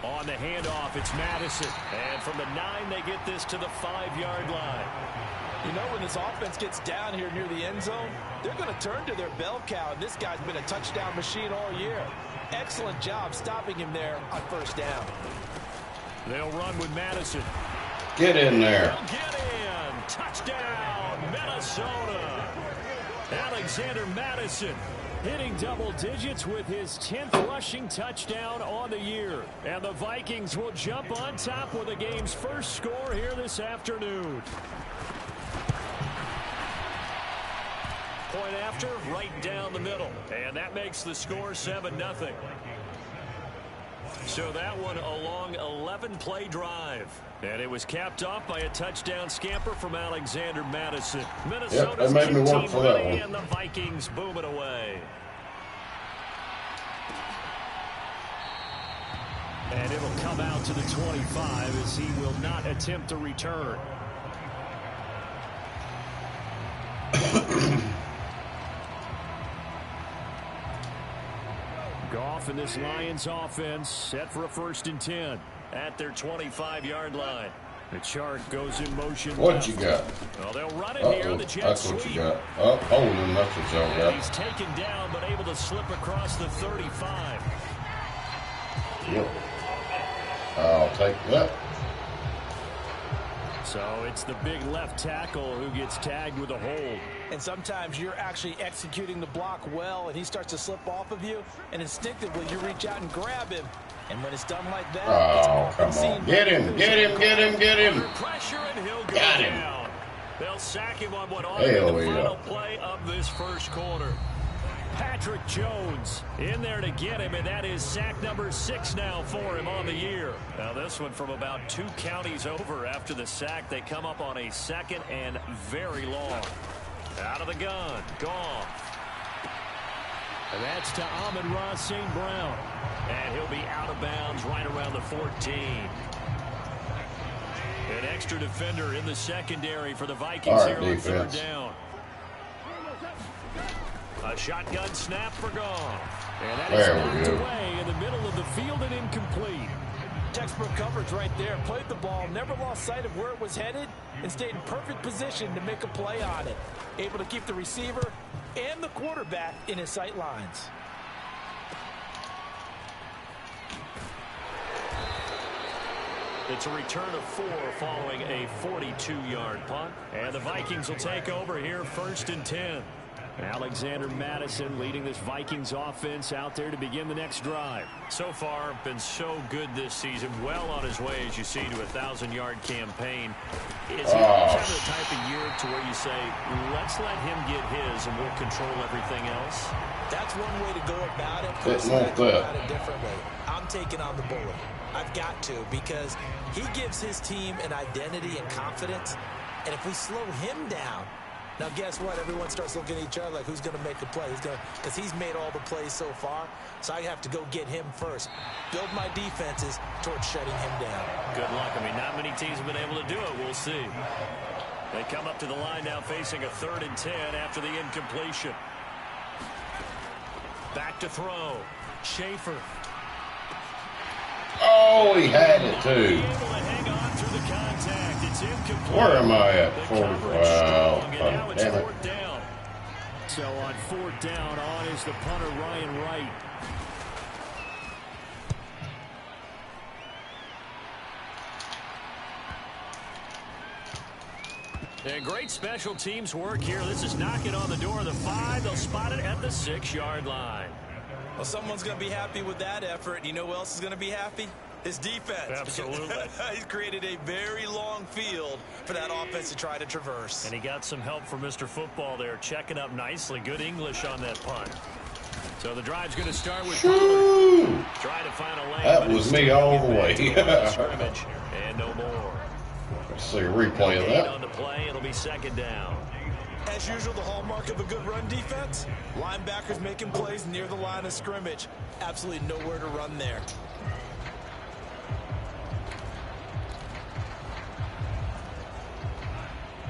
On the handoff, it's Madison. And from the 9, they get this to the 5-yard line. You know, when this offense gets down here near the end zone, they're going to turn to their bell cow. And this guy's been a touchdown machine all year. Excellent job stopping him there on 1st down. They'll run with Madison. Get in there. They'll get in. Touchdown, Minnesota. Alexander Madison hitting double digits with his 10th rushing touchdown on the year. And the Vikings will jump on top with the game's first score here this afternoon. Point after, right down the middle. And that makes the score 7-0. So that one a long 11-play drive. And it was capped off by a touchdown scamper from Alexander Madison. Minnesota's made me work for that one. And the Vikings boom it away. And it'll come out to the 25 as he will not attempt to return. Goff and this Lions offense set for a 1st and 10 at their 25-yard line. The chart goes in motion. What you got? Well, they'll run it here on the jet That's sweep. what you got. Oh, holding. That's what y'all got. He's taken down, but able to slip across the 35. Yep. I'll take that. So it's the big left tackle who gets tagged with a hold. And sometimes you're actually executing the block well, and he starts to slip off of you, and instinctively you reach out and grab him. And when it's done like that, come on. Get him, get him, get him, get him. Pressure, and he'll go Got him. down. They'll sack him on what ought to be the final play of this first quarter. Patrick Jones in there to get him, and that is sack number 6 now for him on the year. Now this one from about 2 counties over after the sack. They come up on a 2nd and very long. Out of the gun, Goff. And that's to Amon-Ra St. Brown. And he'll be out of bounds right around the 14. An extra defender in the secondary for the Vikings here on 3rd down. A shotgun snap for Goff. And that is knocked away in the middle of the field and incomplete. Textbook coverage right there. Played the ball, never lost sight of where it was headed, and stayed in perfect position to make a play on it. Able to keep the receiver and the quarterback in his sight lines. It's a return of 4 following a 42-yard punt. And the Vikings will take over here 1st and 10. Alexander Madison leading this Vikings offense out there to begin the next drive. So far, been so good this season. Well on his way, as you see, to a 1,000-yard campaign. Is he kind of the type of year to where you say, let's let him get his and we'll control everything else? That's one way to go about it. Personally, I go about it differently. I'm taking on the bullet. I've got to, because he gives his team an identity and confidence. And if we slow him down, now, guess what? Everyone starts looking at each other like, who's going to make the play? Because he's made all the plays so far, so I have to go get him first. Build my defenses towards shutting him down. Good luck. I mean, not many teams have been able to do it. We'll see. They come up to the line now facing a 3rd and 10 after the incompletion. Back to throw. Schaefer. Oh, he had it, too. Able to hang on through the contact. It's incomplete. Where am I at? 40. Wow. And now it's 4th down. So on 4th down, on is the punter, Ryan Wright. And great special teams work here. This is knocking on the door of the 5. They'll spot it at the 6-yard line. Well, someone's going to be happy with that effort. You know who else is going to be happy? His defense. Absolutely. He's created a very long field for that offense to try to traverse. And he got some help from Mr. Football there, checking up nicely. Good English on that punt. So the drive's going to start with Pollard. Try to find a lane. That was me all the way. Scrimmage and no more. Let's see a replay of that. On the play, it'll be second down. As usual, the hallmark of a good run defense, linebackers making plays near the line of scrimmage. Absolutely nowhere to run there.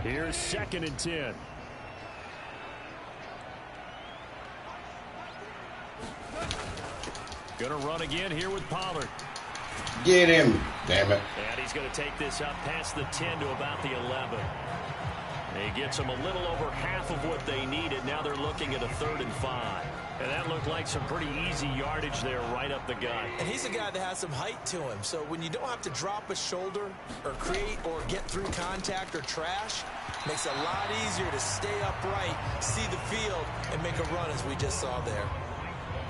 Here's 2nd and 10. Gonna run again here with Pollard. Get him, damn it. And he's going to take this up past the 10 to about the 11. He gets them a little over half of what they needed. Now they're looking at a 3rd and 5. And that looked like some pretty easy yardage there right up the gut. And he's a guy that has some height to him. So when you don't have to drop a shoulder or create or get through contact or trash, makes it a lot easier to stay upright, see the field, and make a run as we just saw there.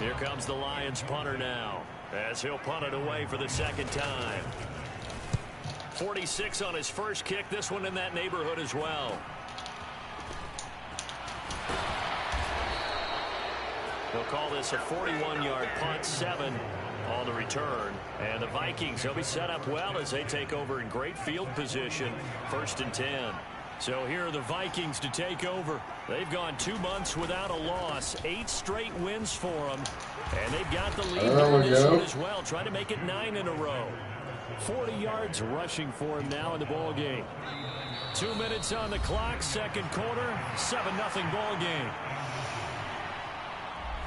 Here comes the Lions punter now, as he'll punt it away for the 2nd time. 46 on his first kick, this one in that neighborhood as well. They'll call this a 41-yard punt, 7 on the return. And the Vikings, they'll be set up well as they take over in great field position, 1st and 10. So here are the Vikings to take over. They've gone 2 months without a loss, 8 straight wins for them. And they've got the lead in this one as well, trying to make it 9 in a row. 40 yards rushing for him now in the ball game. 2 minutes on the clock, 2nd quarter, 7-0 ball game.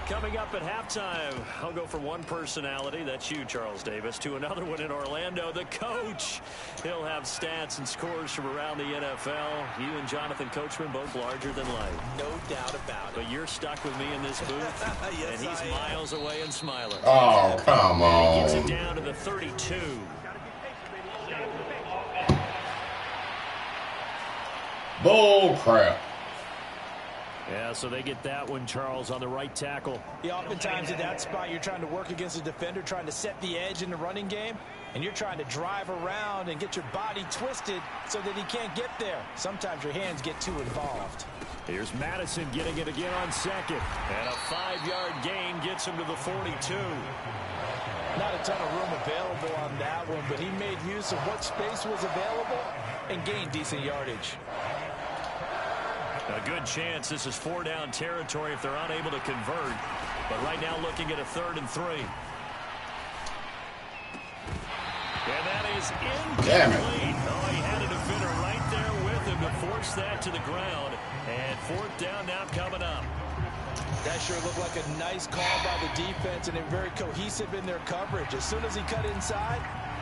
Coming up at halftime, I'll go from one personality, that's you, Charles Davis, to another one in Orlando, the coach. He'll have stats and scores from around the NFL. You and Jonathan Coachman both larger than life. No doubt about it. But you're stuck with me in this booth, yes, and he's miles away and smiling. Oh, come on. He gets it down to the 32. Bull crap. Yeah, so they get that one, Charles, on the right tackle. Yeah, oftentimes at that spot, you're trying to work against a defender, trying to set the edge in the running game, and you're trying to drive around and get your body twisted so that he can't get there. Sometimes your hands get too involved. Here's Madison getting it again on 2nd. And a 5-yard gain gets him to the 42. Not a ton of room available on that one, but he made use of what space was available and gained decent yardage. A good chance this is 4-down territory if they're unable to convert. But right now looking at a 3rd and 3. And that is incomplete. Oh, he had a defender right there with him to force that to the ground. And 4th down now coming up. That sure looked like a nice call by the defense, and they're very cohesive in their coverage. As soon as he cut inside,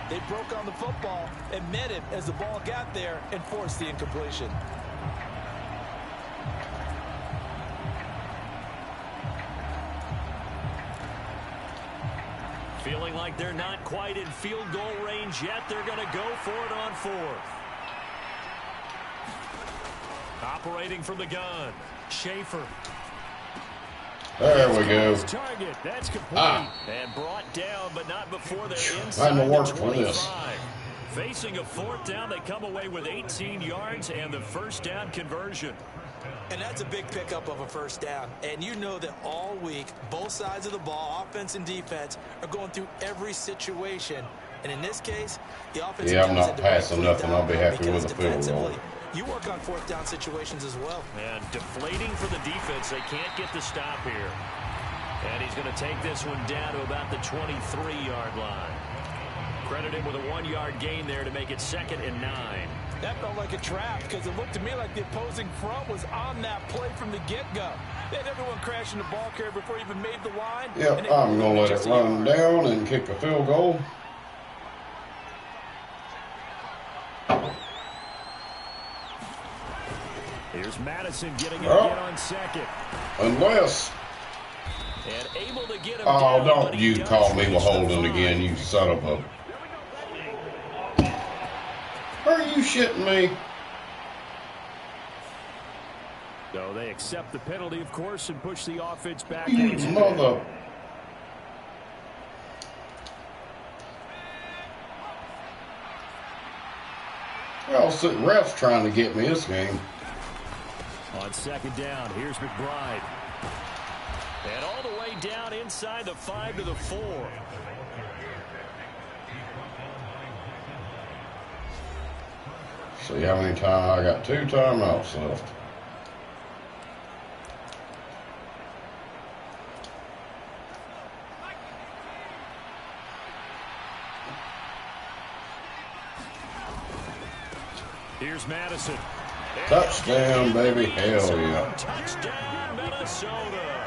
they broke on the football and met him as the ball got there and forced the incompletion. Feeling like they're not quite in field goal range yet. They're going to go for it on 4th. Operating from the gun, Schaefer. There we go. Target. That's complete. And brought down, but not before they're inside Time to work the for 25. this. Facing a 4th down, they come away with 18 yards and the 1st down conversion. And that's a big pickup of a 1st down. And you know that all week, both sides of the ball, offense and defense, are going through every situation. And in this case, the offense. Yeah, I'm not passing nothing. I'll be happy with a field goal. You work on 4th down situations as well. And deflating for the defense. They can't get the stop here. And he's going to take this one down to about the 23-yard line. Credit him with a 1-yard gain there to make it 2nd and 9. That felt like a trap because it looked to me like the opposing front was on that play from the get-go. They had everyone crashing the ball carrier before he even made the line. Yep, I'm going to let it run down and kick a field goal. Here's Madison getting it again on 2nd. Unless. And able to get him Oh, down, don't you call me with holding again, you son of a. Are you shitting me? So they accept the penalty, of course, and push the offense back. You mother. y'all refs trying to get me this game? On second down, here's McBride. And all the way down inside the 5 to the 4. See how many times I got 2 timeouts left. Here's Madison. Touchdown, baby. Hell yeah. Touchdown, Minnesota.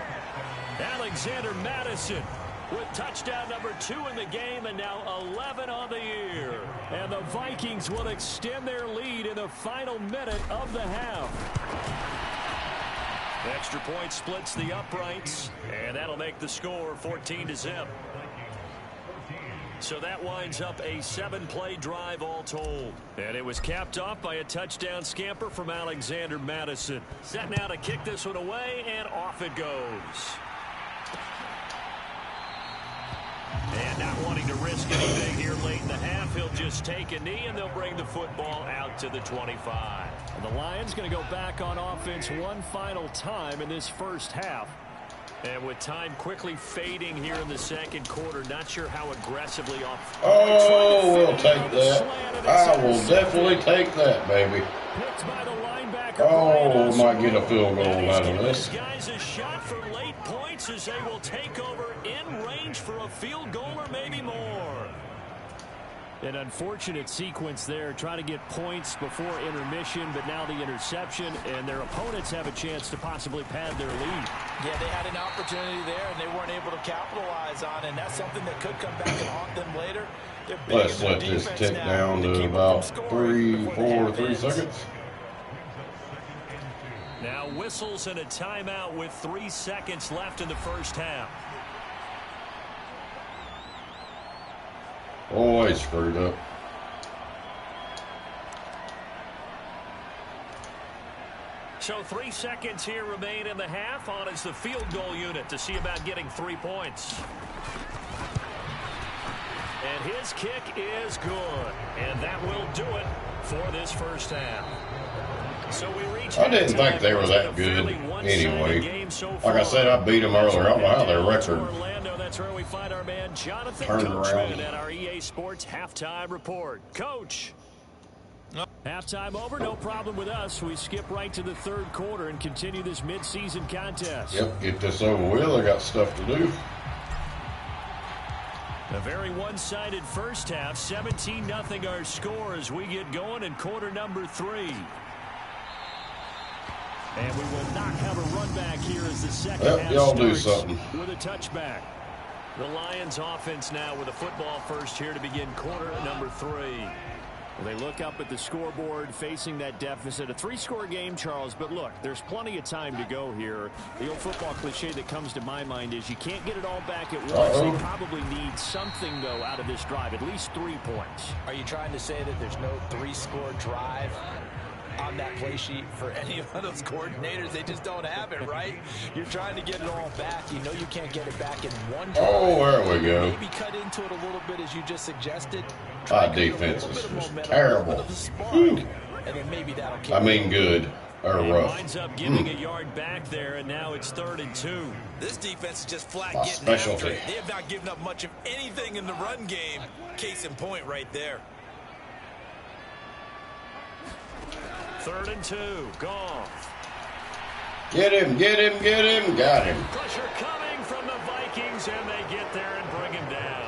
Alexander Madison with touchdown number 2 in the game and now 11 on the year. And the Vikings will extend their lead in the final minute of the half. Extra point splits the uprights, and that'll make the score 14-0. So that winds up a 7-play drive all told. And it was capped off by a touchdown scamper from Alexander Madison. Set now to kick this one away, and off it goes. And not wanting to risk anything here late in the half, he'll just take a knee, and they'll bring the football out to the 25. And the Lions going to go back on offense one final time in this first half. And with time quickly fading here in the second quarter, not sure how aggressively off. Oh, we'll take that. I will definitely take that, baby. Oh, we might get a field goal out of this. Guys, a shot for late points as they will take over in range for a field goal or maybe more. An unfortunate sequence there, trying to get points before intermission, but now the interception, and their opponents have a chance to possibly pad their lead. Yeah, they had an opportunity there, and they weren't able to capitalize on it, and that's something that could come back and haunt them later. Let's let this tick down to about 3 seconds. Now whistles and a timeout with 3 seconds left in the first half. Oh, he screwed up. So 3 seconds here remain in the half. On is the field goal unit to see about getting 3 points. And his kick is good. And that will do it for this first half. So we reach. I didn't think they were that good anyway. Like I said, I beat them earlier. I don't know how their record that's where we find our man Jonathan turned Coachman around at our EA Sports halftime report. Coach. Halftime over, no problem with us. We skip right to the third quarter and continue this midseason contest. Yep, get this over with. I got stuff to do. A very one-sided first half. 17-0 our score as we get going in quarter number 3. And we will not have a run back here as the second half y'all do starts something with a touchback. The Lions offense now with a football first here to begin quarter number 3. Well, they look up at the scoreboard facing that deficit. A 3-score game, Charles, but look, there's plenty of time to go here. The old football cliche that comes to my mind is you can't get it all back at once. They probably need something, though, out of this drive, at least 3 points. Are you trying to say that there's no 3-score drive on that play sheet for any of those coordinators? They just don't have it, right? You're trying to get it all back. You know you can't get it back in one drive. Oh, there we go. Maybe cut into it a little bit as you just suggested. Our defense is just terrible. And then maybe that'll I mean good. Or rough. Winds up giving a yard back there, and now it's 3rd and 2. This defense is just flat My getting specialty. after it. They have not given up much of anything in the run game. Case in point right there. 3rd and 2. Goff. Get him, get him, get him. Got him. Pressure coming from the Vikings, and they get there and bring him down.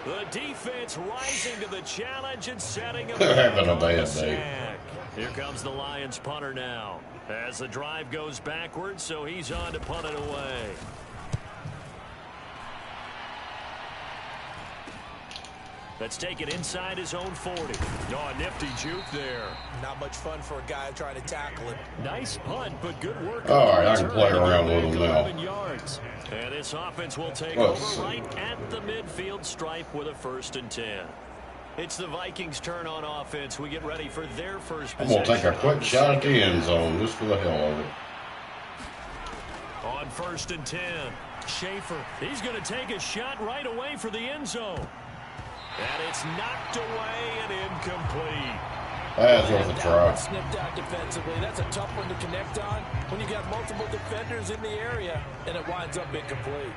The defense rising to the challenge and setting him They're having a on bad the day. sack. Here comes the Lions punter now. As the drive goes backwards, so he's on to punt it away. Let's take it inside his own 40. Oh, a nifty juke there. Not much fun for a guy trying to tackle it. Nice punt, but good work. All right, I can play around with him now. Yards. And this offense will take over right at the midfield stripe with a 1st and 10. It's the Vikings' turn on offense. We get ready for their first I'm possession. going to take a quick shot at the end zone just for the hell of it. On 1st and 10, Schaefer. He's going to take a shot right away for the end zone. And it's knocked away and incomplete. That's worth a try. Snipped out defensively. That's a tough one to connect on when you got multiple defenders in the area, and it winds up incomplete.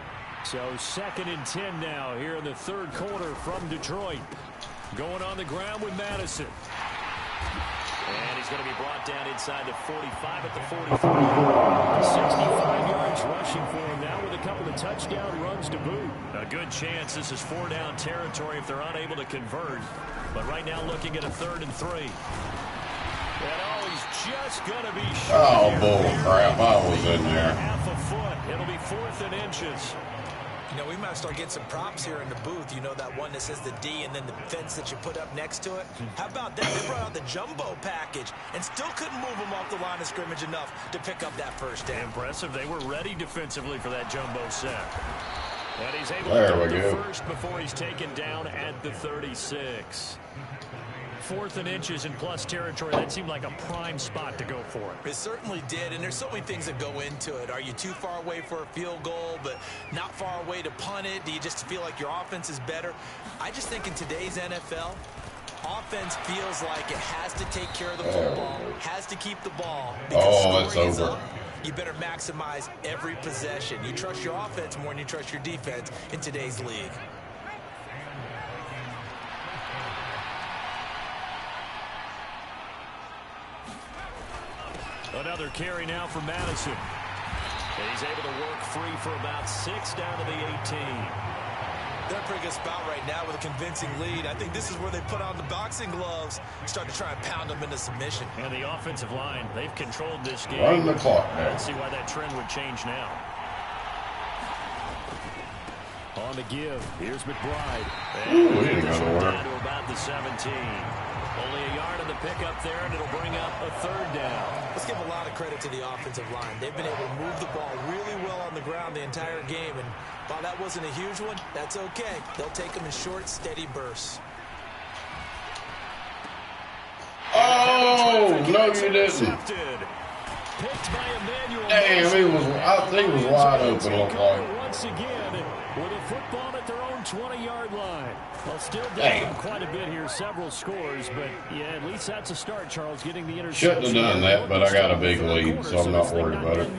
So 2nd and 10 now here in the third quarter from Detroit. Going on the ground with Madison. And he's going to be brought down inside the 45 at the 43. 65 yards rushing for him now with a couple of touchdown runs to boot. A good chance this is 4-down territory if they're unable to convert. But right now looking at a 3rd and 3. And he's just going to be short. Oh, bull crap. I was in there. Half a foot. It'll be 4th and inches. You know, we might start getting some props here in the booth. You know, that one that says the D and then the fence that you put up next to it? How about that? They brought out the jumbo package and still couldn't move them off the line of scrimmage enough to pick up that first down. Impressive. They were ready defensively for that jumbo set. And he's able to get the first before he's taken down at the 36. 4th and inches in plus territory. That seemed like a prime spot to go for it. It certainly did, and there's so many things that go into it. Are you too far away for a field goal, but not far away to punt it? Do you just feel like your offense is better? I just think in today's NFL, offense feels like it has to take care of the football, has to keep the ball. It's over. You better maximize every possession. You trust your offense more than you trust your defense in today's league. Another carry now for Madison. And he's able to work free for about 6 down to the 18. They're in a pretty good spot right now with a convincing lead. I think this is where they put on the boxing gloves, start to try and pound them into submission. And the offensive line, they've controlled this game. Run the clock now. Let's see why that trend would change now. On the give, here's McBride. Ooh, he didn't go nowhere. Down to about the 17. Only a yard on the pickup there, and it'll bring up a 3rd down. Let's give a lot of credit to the offensive line. They've been able to move the ball really well on the ground the entire game, and while that wasn't a huge one, that's okay. They'll take them in short, steady bursts. Oh, no, you didn't. Damn, I think he was wide open, looked like. Once again, with a football at their own 20-yard line. Well, still down quite a bit here, several scores, but yeah, at least that's a start, Charles, getting the interception. Shouldn't have done that, but I got a big lead, so I'm not worried about it.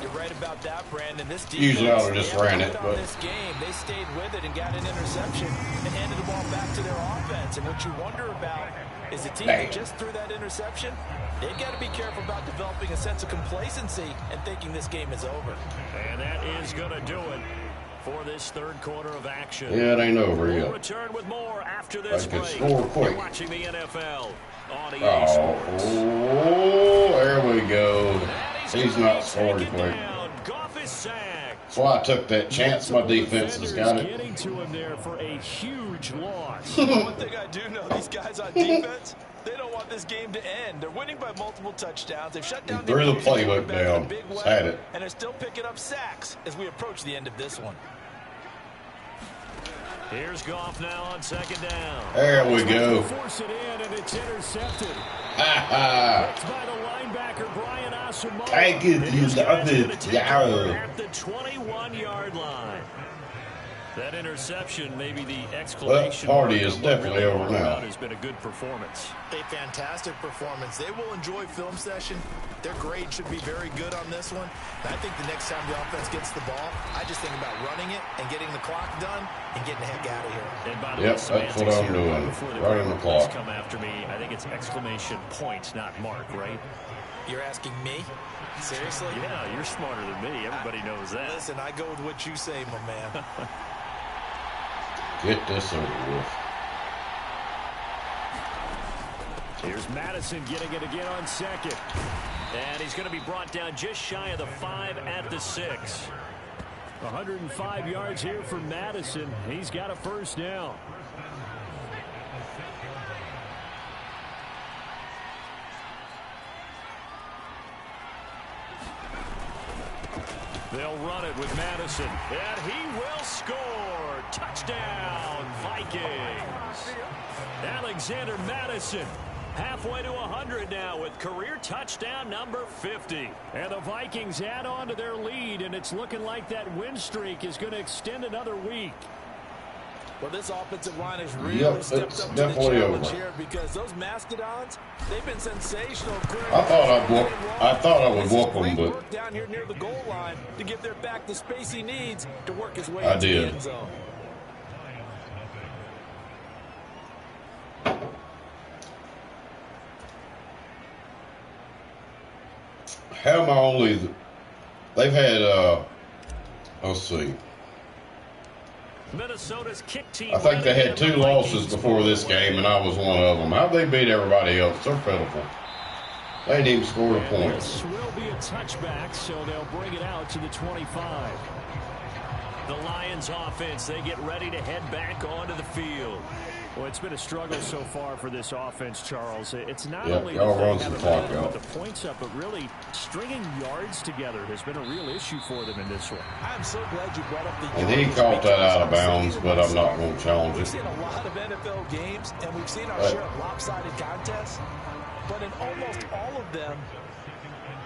You're right about that, Brandon. This usually I would have just ran it, but this game, they stayed with it and got an interception and handed the ball back to their offense. And what you wonder about is the team that just threw that interception, they've got to be careful about developing a sense of complacency and thinking this game is over. And that is going to do it for this third quarter of action. Yeah, it ain't over yet. We'll return with more after this break. Score quick. You're watching the NFL on EA Sports. Oh, there we go. He's not scoring quick. That's why I took that chance. My defense has got it. Getting to him there for a huge loss. One thing I do know, these guys on defense, they don't want this game to end. They're winning by multiple touchdowns. They've shut down the playbook down. Just had it. And they're still picking up sacks as we approach the end of this one. Here's Goff now on 2nd down. There we go. Force it in, and it's intercepted. It's by the linebacker, Brian Asamoah. Thank you, you love it. Yeah. At the 21-yard line. That interception, maybe the exclamation. That party is definitely over now. Has been a good performance. A fantastic performance. They will enjoy film session. Their grade should be very good on this one. And I think the next time the offense gets the ball, I just think about running it and getting the clock done and getting the heck out of here. And by the way, that's what I'm doing. Running the clock. Come after me. I think it's exclamation point, not mark, right? You're asking me? Seriously? Yeah, you're smarter than me. Everybody knows that. Listen, I go with what you say, my man. Get this over with. Here's Madison getting it again on 2nd. And he's going to be brought down just shy of the 5 at the 6. 105 yards here for Madison. He's got a 1st down. They'll run it with Madison. And he will score. Touchdown, Vikings. Alexander Madison halfway to 100 now with career touchdown number 50. And the Vikings add on to their lead, and it's looking like that win streak is going to extend another week. Well, this offensive line has really stepped up to the challenge here because those Mastodons, they've been sensational. I thought I would whoop them, but down here near the goal line to give their back the space he needs to work his way into the end zone. How am I only? They've had. Let's see. Minnesota's kick team. I think they had 2 losses before this game, and I was one of them. How'd they beat everybody else? They're pitiful. They didn't even score a point. This will be a touchback, so they'll bring it out to the 25. The Lions offense, they get ready to head back onto the field. Well, it's been a struggle so far for this offense, Charles. It's not only the points up, but really stringing yards together has been a real issue for them in this one. I'm so glad you brought up the and he caught that out of bounds, but I'm not going to challenge it. We've seen a lot of NFL games, and we've seen our share of lopsided contests, but in almost all of them,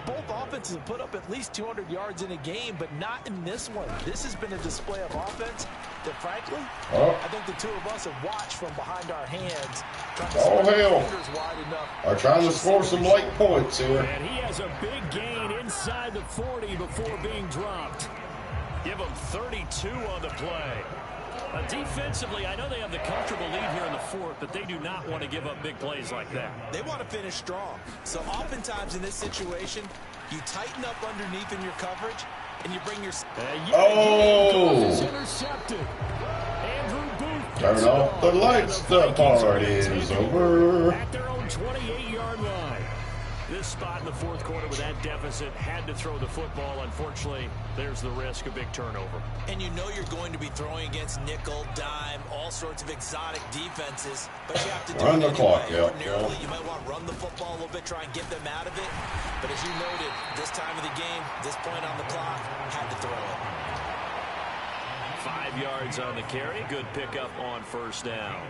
both offenses have put up at least 200 yards in a game, but not in this one. This has been a display of offense that, frankly, I think the two of us have watched from behind our hands. Are trying to score some late points here. And he has a big gain inside the 40 before being dropped. Give him 32 on the play. Defensively, I know they have the comfortable lead here in the 4th, but they do not want to give up big plays like that. They want to finish strong. So oftentimes in this situation, you tighten up underneath in your coverage, and you bring your... Intercepted. Andrew Booth. Turn off the lights. The party is over. At their own 28-yard line. This spot in the 4th quarter with that deficit had to throw the football. Unfortunately, there's the risk of big turnover. And you know you're going to be throwing against nickel, dime, all sorts of exotic defenses, but you have to do run the clock out. Ordinarily, you might want to run the football a little bit, try and get them out of it. But as you noted, this time of the game, this point on the clock, had to throw it. 5 yards on the carry. Good pickup on 1st down.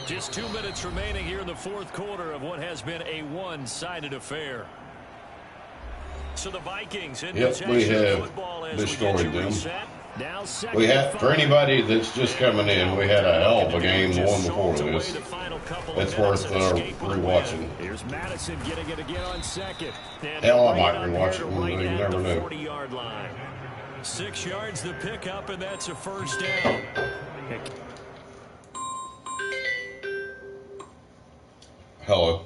Just 2 minutes remaining here in the 4th quarter of what has been a one-sided affair. So the Vikings in possession of football as destroyed them. Now we had, for anybody that's just coming in, we had a hell of a game, the one before this. It's worth rewatching. Here's Madison getting it again on 2nd. Hell, I might rewatch it one day. You never know. 40-yard line. 6 yards the pickup, and that's a 1st down. Hello.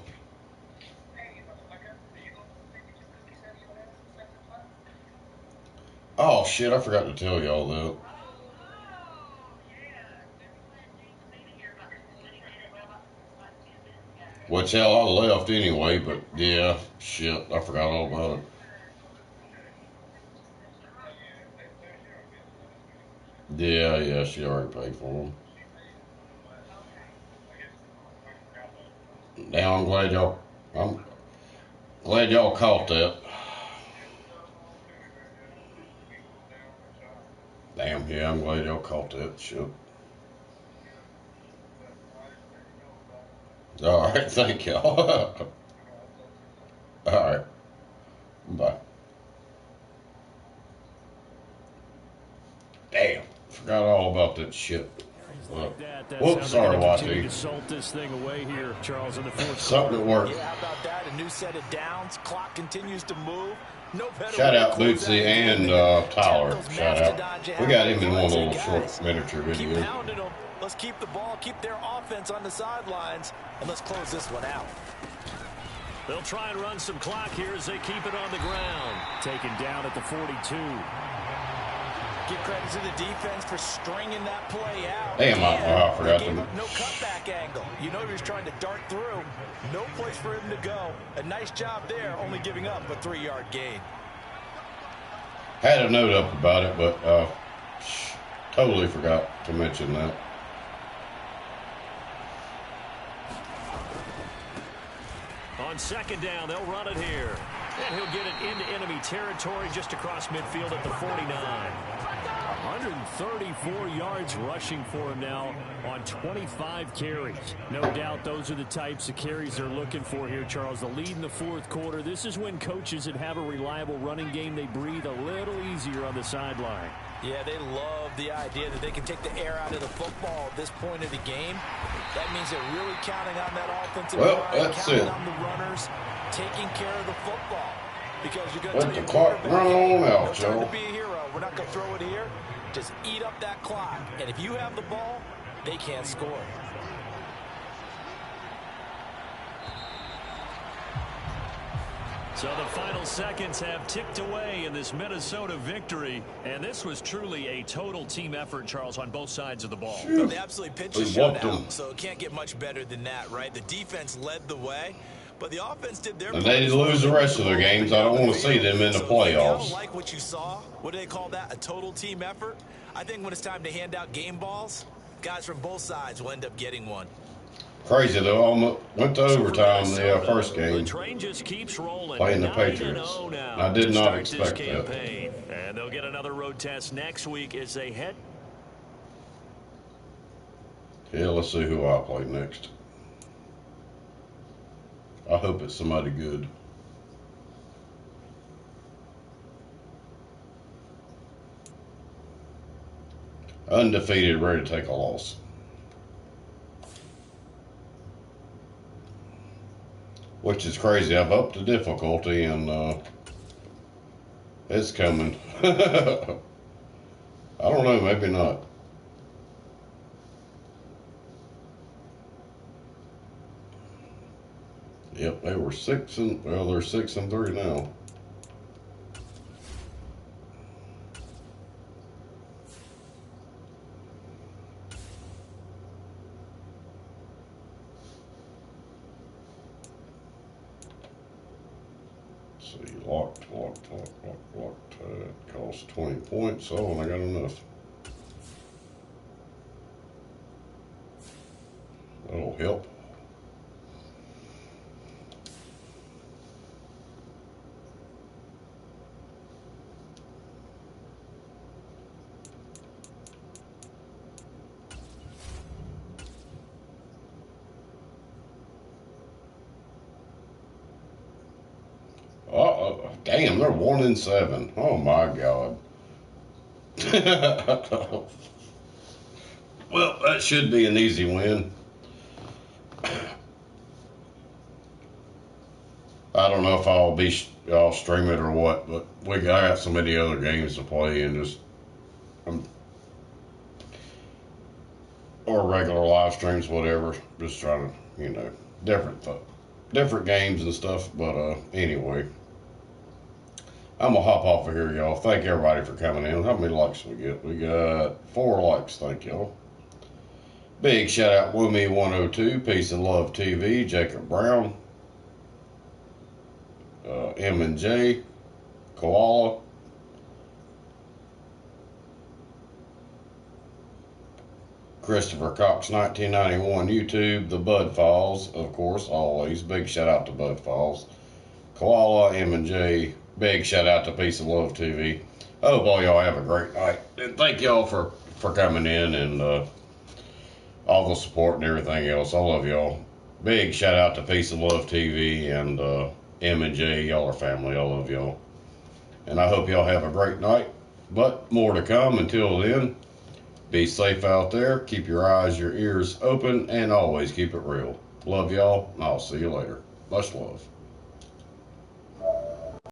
Oh, shit, I forgot to tell y'all that. Which, hell, I left anyway, but, yeah, shit, I forgot all about it. Yeah, she already paid for them. Now I'm glad y'all caught that. Damn, yeah, I'm glad y'all caught that shit. All right, thank y'all. All right, bye. Damn, forgot all about that shit. Whoops, sorry, Watty. Something that worked. Yeah, how about that? A new set of downs. Clock continues to move. No shout out Lil C and Tyler. Shout out. We got him in one little short miniature video. Keep pounding them. Let's keep the ball, keep their offense on the sidelines, and let's close this one out. They'll try and run some clock here as they keep it on the ground. Taken down at the 42. Give credit to the defense for stringing that play out. Damn, I forgot to. No cutback angle. You know he was trying to dart through. No place for him to go. A nice job there, only giving up a 3-yard gain. Had a note up about it, but totally forgot to mention that. On 2nd down, they'll run it here. And he'll get it into enemy territory just across midfield at the 49. 134 yards rushing for him now on 25 carries. No doubt those are the types of carries they're looking for here, Charles. The lead in the fourth quarter. This is when coaches that have a reliable running game, they breathe a little easier on the sideline. Yeah, they love the idea that they can take the air out of the football at this point of the game. That means they're really counting on that offensive line, counting on the runners, taking care of the football. Because you're going to tell your quarterback, trying to be a hero. We're not going to throw it here. Just eat up that clock. And if you have the ball, they can't score. So the final seconds have ticked away in this Minnesota victory. And this was truly a total team effort, Charles, on both sides of the ball. Well, they absolutely pitched a shutout, so it can't get much better than that, right? The defense led the way, but the offense did their part. And they lose the rest of their games. I don't want to see them in the playoffs. You like what you saw? What do they call that? A total team effort? I think when it's time to hand out game balls, guys from both sides will end up getting one. Crazy, though. Almost went to overtime the first game. The train just keeps rolling. Playing the Patriots. I did not expect that. And they'll get another road test next week as they head. Yeah, let's see who I play next. I hope it's somebody good. Undefeated, ready to take a loss. Which is crazy. I've upped the difficulty and it's coming. I don't know, maybe not. Yep, they were 6-3 now. See, locked. Cost 20 points. Oh, and I got enough. That'll help. Damn, they're 1-7. Oh my God. Well, that should be an easy win. I don't know if I'll stream it or what, but I got so many other games to play and just or regular live streams, whatever. Just trying to, different games and stuff. But anyway. I'm going to hop off of here, y'all. Thank everybody for coming in. How many likes we get? We got 4 likes. Thank y'all. Big shout out, Woomy102, Peace and Love TV, Jacob Brown, M&J, Koala, Christopher Cox 1991, YouTube, The Bud Files, of course, always. Big shout out to Bud Files. Koala, M&J, big shout out to Peace and Love TV. I hope all y'all have a great night. And thank y'all for coming in and all the support and everything else. I love y'all. Big shout out to Peace and Love TV and M&J. Y'all are family. I love y'all. And I hope y'all have a great night. But more to come. Until then, be safe out there. Keep your eyes, your ears open, and always keep it real. Love y'all, and I'll see you later. Much love.